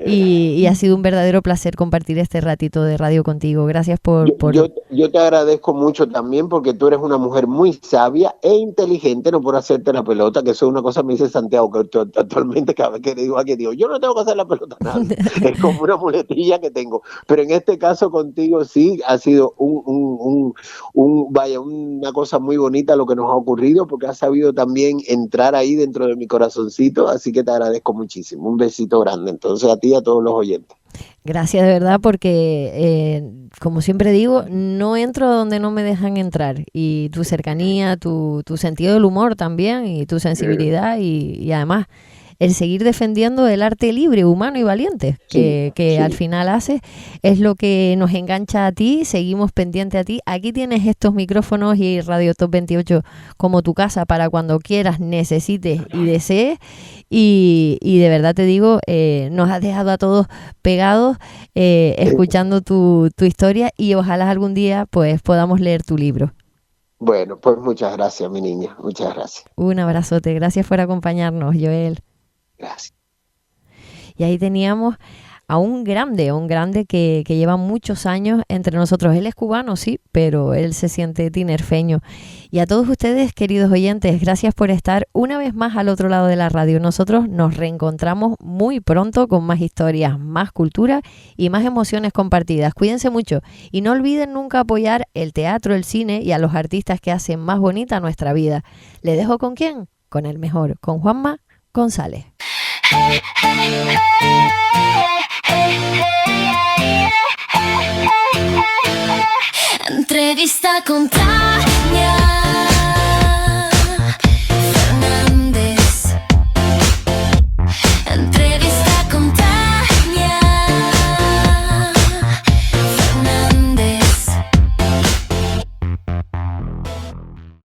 y ha sido un verdadero placer compartir este ratito de radio contigo. Gracias por... Yo te agradezco mucho también porque tú eres una mujer muy sabia e inteligente, no por hacerte la pelota, que eso es una cosa que me dice Santiago, que actualmente cada vez que le digo a que digo, yo no tengo que hacer la pelota a nadie, es como una muletilla que tengo, pero en este caso contigo sí ha sido una cosa muy bonita lo que nos ha ocurrido, porque has sabido también entrar ahí dentro de mi corazoncito, así que te agradezco muchísimo, un besito grande, entonces a ti y a todos los oyentes. Gracias de verdad porque, como siempre digo, no entro donde no me dejan entrar, y tu cercanía, tu sentido del humor también y tu sensibilidad y además el seguir defendiendo el arte libre, humano y valiente que al final haces es lo que nos engancha a ti, seguimos pendiente a ti. Aquí tienes estos micrófonos y Radio Top 28 como tu casa para cuando quieras, necesites y desees. Y de verdad te digo, nos has dejado a todos pegados escuchando tu historia, y ojalá algún día pues podamos leer tu libro. Bueno, pues muchas gracias, mi niña, muchas gracias. Un abrazote, gracias por acompañarnos, Joel. Gracias. Y ahí teníamos a un grande que lleva muchos años entre nosotros. Él es cubano, sí, pero él se siente tinerfeño. Y a todos ustedes, queridos oyentes, gracias por estar una vez más al otro lado de la radio. Nosotros nos reencontramos muy pronto con más historias, más cultura y más emociones compartidas. Cuídense mucho y no olviden nunca apoyar el teatro, el cine y a los artistas que hacen más bonita nuestra vida. ¿Le dejo con quién? Con el mejor, con Juanma González. Entrevista con